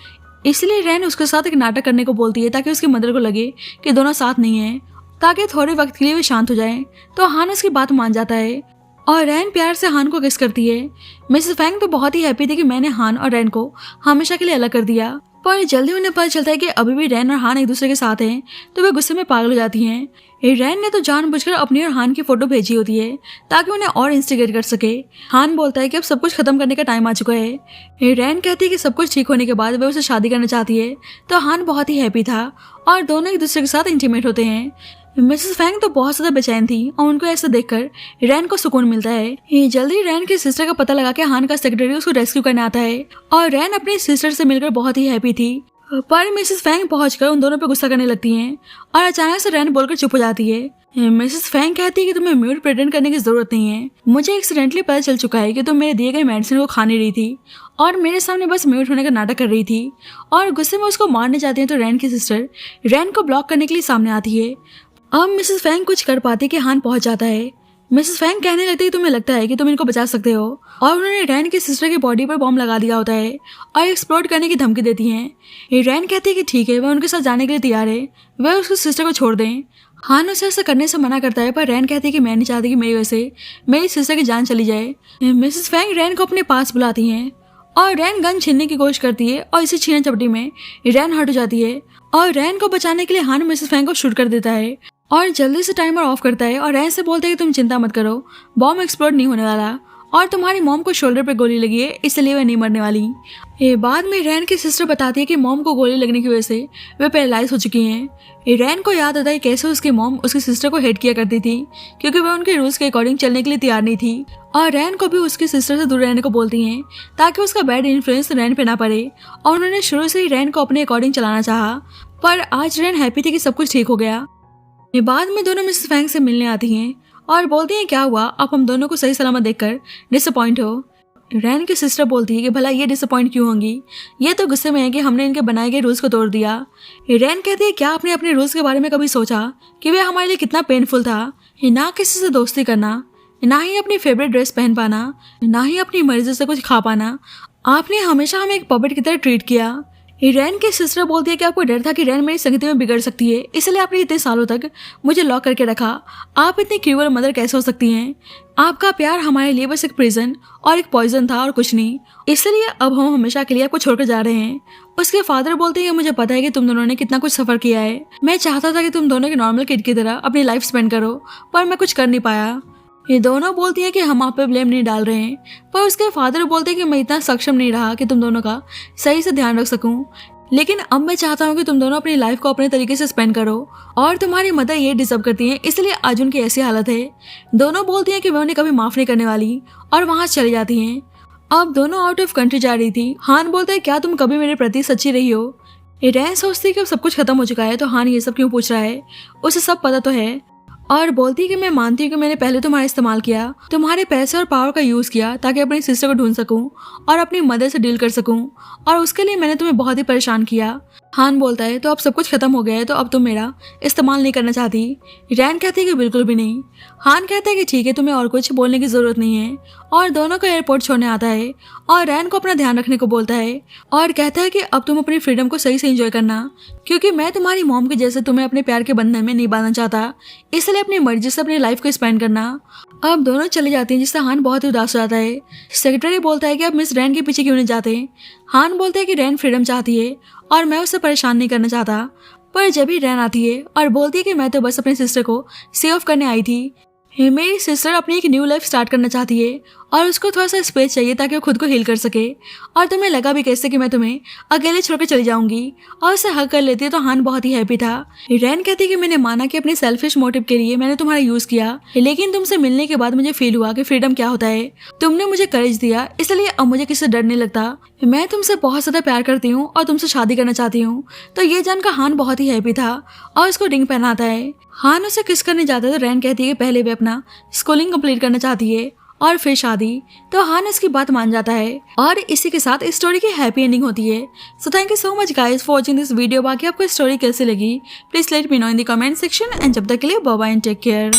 S1: इसलिए रैन उसके साथ एक नाटक करने को बोलती है ताकि उसकी मदर को लगे कि दोनों साथ नहीं है, ताकि थोड़े वक्त के लिए वे शांत हो जाए। तो हान उसकी बात मान जाता है और रैन प्यार से हान को किस करती है। मिसेस फैंग तो बहुत ही हैप्पी थी कि मैंने हान और रैन को हमेशा के लिए अलग कर दिया, पर जल्दी उन्हें पता चलता है कि अभी भी रैन और हान एक दूसरे के साथ हैं तो वे गुस्से में पागल हो जाती हैं। रैन ने तो जानबूझकर अपनी और हान की फोटो भेजी होती है ताकि उन्हें और इंस्टिगेट कर सके। हान बोलता है कि अब सब कुछ खत्म करने का टाइम आ चुका है। रैन कहती है कि सब कुछ ठीक होने के बाद वे उसे शादी करना चाहती है, तो हान बहुत ही हैप्पी था और दोनों एक दूसरे के साथ इंटीमेट होते हैं। मिसेस फैंग तो बहुत ज्यादा बेचैन थी और उनको ऐसा देखकर रैन को सुकून मिलता है। जल्दी रैन की सिस्टर का पता लगा के हान का सेक्रेटरी उसको रेस्क्यू करने आता है और रैन अपनी सिस्टर से मिलकर बहुत ही हैप्पी थी। पर मिसेस फैंग पहुंचकर उन दोनों पर गुस्सा करने लगती हैं और अचानक से रैन बोलकर चुप हो जाती है। मिसेस फैंग कहती है कि तुम्हें म्यूट प्रेटेंड करने की जरूरत नहीं है, मुझे एक्सीडेंटली पता चल चुका है कि तुम मेरे दिए गए मेडिसिन को खा नहीं रही थी और मेरे सामने बस म्यूट होने का नाटक कर रही थी। और गुस्से में उसको मारने जाती है तो रैन की सिस्टर रैन को ब्लॉक करने के लिए सामने आती है। अब मिसेस फैंग कुछ कर पाती कि हान पहुंच जाता है। मिसेस फैंग कहने लगती है तुम्हें लगता है कि तुम इनको बचा सकते हो, और उन्होंने रैन की सिस्टर की बॉडी पर बॉम्ब लगा दिया होता है और एक्सप्लोड करने की धमकी देती हैं। रैन कहती है कि ठीक है, वह उनके साथ जाने के लिए तैयार है, वह उसकी सिस्टर को छोड़ दें। हान उसे ऐसा करने से मना करता है, पर रैन कहती है कि मैं नहीं चाहती कि मेरी वजह से मेरी सिस्टर की जान चली जाए। मिसेस फैंग रैन को अपने पास बुलाती हैं और रैन गन छीनने की कोशिश करती है और इसी छीना चपटी में रैन हट जाती है और रैन को बचाने के लिए हान मिसेस फैंग को शूट कर देता है और जल्दी से टाइमर ऑफ करता है और रैन से बोलता है कि तुम चिंता मत करो, बॉम्ब एक्सप्लोड नहीं होने वाला और तुम्हारी मॉम को शोल्डर पे गोली लगी है, इसलिए वह नहीं मरने वाली। बाद में रैन की सिस्टर बताती है कि मॉम को गोली लगने की वजह से वे पैरालाइज हो चुकी हैं। रैन को याद आता है कैसे उसकी मॉम उसकी सिस्टर को हेट किया करती थी क्योंकि वह उनके रूल्स के अकॉर्डिंग चलने के लिए तैयार नहीं थी और रैन को भी उसकी सिस्टर से दूर रहने को बोलती हैं ताकि उसका बैड इन्फ्लुएंस रैन पे ना पड़े, और उन्होंने शुरू से ही रैन को अपने अकॉर्डिंग चलाना चाहा। पर आज रैन हैप्पी थी कि सब कुछ ठीक हो गया। बाद में दोनों मिसेस फैंग से मिलने आती हैं और बोलती हैं क्या हुआ, आप हम दोनों को सही सलामत देखकर डिसअपॉइंट हो। रैन की सिस्टर बोलती है कि भला ये डिसअपॉइंट क्यों होंगी, ये तो गुस्से में है कि हमने इनके बनाए गए रूल्स को तोड़ दिया। रैन कहती है क्या आपने अपने रूल्स के बारे में कभी सोचा कि वे हमारे लिए कितना पेनफुल था, ना किसी से दोस्ती करना, ना ही अपनी फेवरेट ड्रेस पहन पाना, ना ही अपनी मर्जी से कुछ खा पाना, आपने हमेशा हमें एक पपेट की तरह ट्रीट किया। रैन की सिस्टर बोलती है कि आपको डर था कि रैन मेरी संगति में बिगड़ सकती है, इसलिए आपने इतने सालों तक मुझे लॉक करके रखा। आप इतनी क्रूअल मदर कैसे हो सकती हैं? आपका प्यार हमारे लिए बस एक प्रिजन और एक पॉइजन था और कुछ नहीं, इसलिए अब हम हमेशा के लिए आपको छोड़कर जा रहे हैं। उसके फादर बोलते हैं मुझे पता है कि तुम दोनों ने कितना कुछ सफर किया है, मैं चाहता था कि तुम दोनों की नॉर्मल किड की तरह अपनी लाइफ स्पेंड करो, पर मैं कुछ कर नहीं पाया। ये दोनों बोलती है कि हम आप पे ब्लेम नहीं डाल रहे हैं, पर उसके फादर बोलते हैं कि मैं इतना सक्षम नहीं रहा कि तुम दोनों का सही से ध्यान रख सकूं, लेकिन अब मैं चाहता हूँ कि तुम दोनों अपनी लाइफ को अपने तरीके से स्पेंड करो और तुम्हारी मदर ये डिजर्व करती हैं, इसलिए आज उनकी ऐसी हालत है। दोनों बोलती हैं कि मैं उन्हें कभी माफ नहीं करने वाली और वहां चली जाती हैं। अब दोनों आउट ऑफ कंट्री जा रही थी। हान बोलता है क्या तुम कभी मेरे प्रति सच्ची रही हो? रैन सोचती है कि अब सब कुछ खत्म हो चुका है तो हान ये सब क्यों पूछ रहा है, उसे सब पता तो है, और बोलती है कि मैं मानती हूँ कि मैंने पहले तुम्हारा इस्तेमाल किया, तुम्हारे पैसे और पावर का यूज किया ताकि अपनी सिस्टर को ढूंढ सकूं और अपनी मदर से डील कर सकूं, और उसके लिए मैंने तुम्हें बहुत ही परेशान किया। हान बोलता है तो अब सब कुछ खत्म हो गया है तो अब तुम मेरा इस्तेमाल नहीं करना चाहती? रैन कहती है कि बिल्कुल भी नहीं। हान कहता है कि ठीक है, तुम्हें और कुछ बोलने की जरूरत नहीं है, और दोनों को एयरपोर्ट छोड़ने आता है और रैन को अपना ध्यान रखने को बोलता है और कहता है कि अब तुम अपनी फ्रीडम को सही से एंजॉय करना, क्योंकि मैं तुम्हारी मॉम के जैसे तुम्हें अपने प्यार के बंधन में नहीं बांधना चाहता, इसलिए अपनी मर्जी से अपनी लाइफ को स्पेंड करना। अब दोनों चले जाते हैं जिससे हान बहुत ही उदास हो जाता है। सेक्रेटरी बोलता है कि अब मिस रैन के पीछे क्यों नहीं जाते? हान बोलते हैं कि रैन फ्रीडम चाहती है और मैं उसे परेशान नहीं करना चाहता, पर जब ही रैन आती है और बोलती है कि मैं तो बस अपनी सिस्टर को सेव करने आई थी, मेरी सिस्टर अपनी एक न्यू लाइफ स्टार्ट करना चाहती है और उसको थोड़ा सा स्पेस चाहिए ताकि वो खुद को हील कर सके, और तुम्हें लगा भी कैसे कि मैं तुम्हें अकेले छोड़कर चली जाऊंगी, और उसे हक कर लेती है तो हान बहुत ही हैप्पी था। रैन कहती है कि मैंने माना कि अपने सेल्फिश मोटिव के लिए मैंने तुम्हारा यूज किया, लेकिन तुमसे मिलने के बाद मुझे फील हुआ कि फ्रीडम क्या होता है, तुमने मुझे करेज दिया, इसलिए अब मुझे किसी से डर नहीं लगता। मैं तुमसे बहुत ज्यादा प्यार करती हूँ और तुमसे शादी करना चाहती हूँ। तो ये जानकर हान बहुत ही हैप्पी था और उसको रिंग पहनाता है। हान उसे किस करने जाता है तो रैन कहती है कि पहले वे अपना स्कूलिंग कंप्लीट करना चाहती है और फिर शादी, तो हान इसकी बात मान जाता है और इसी के साथ इस स्टोरी की हैप्पी एंडिंग होती है। So thank you so much guys for watching this video. बाकी आपको स्टोरी कैसी लगी please let me know in the comment section, and जब तक के लिए bye bye and take care.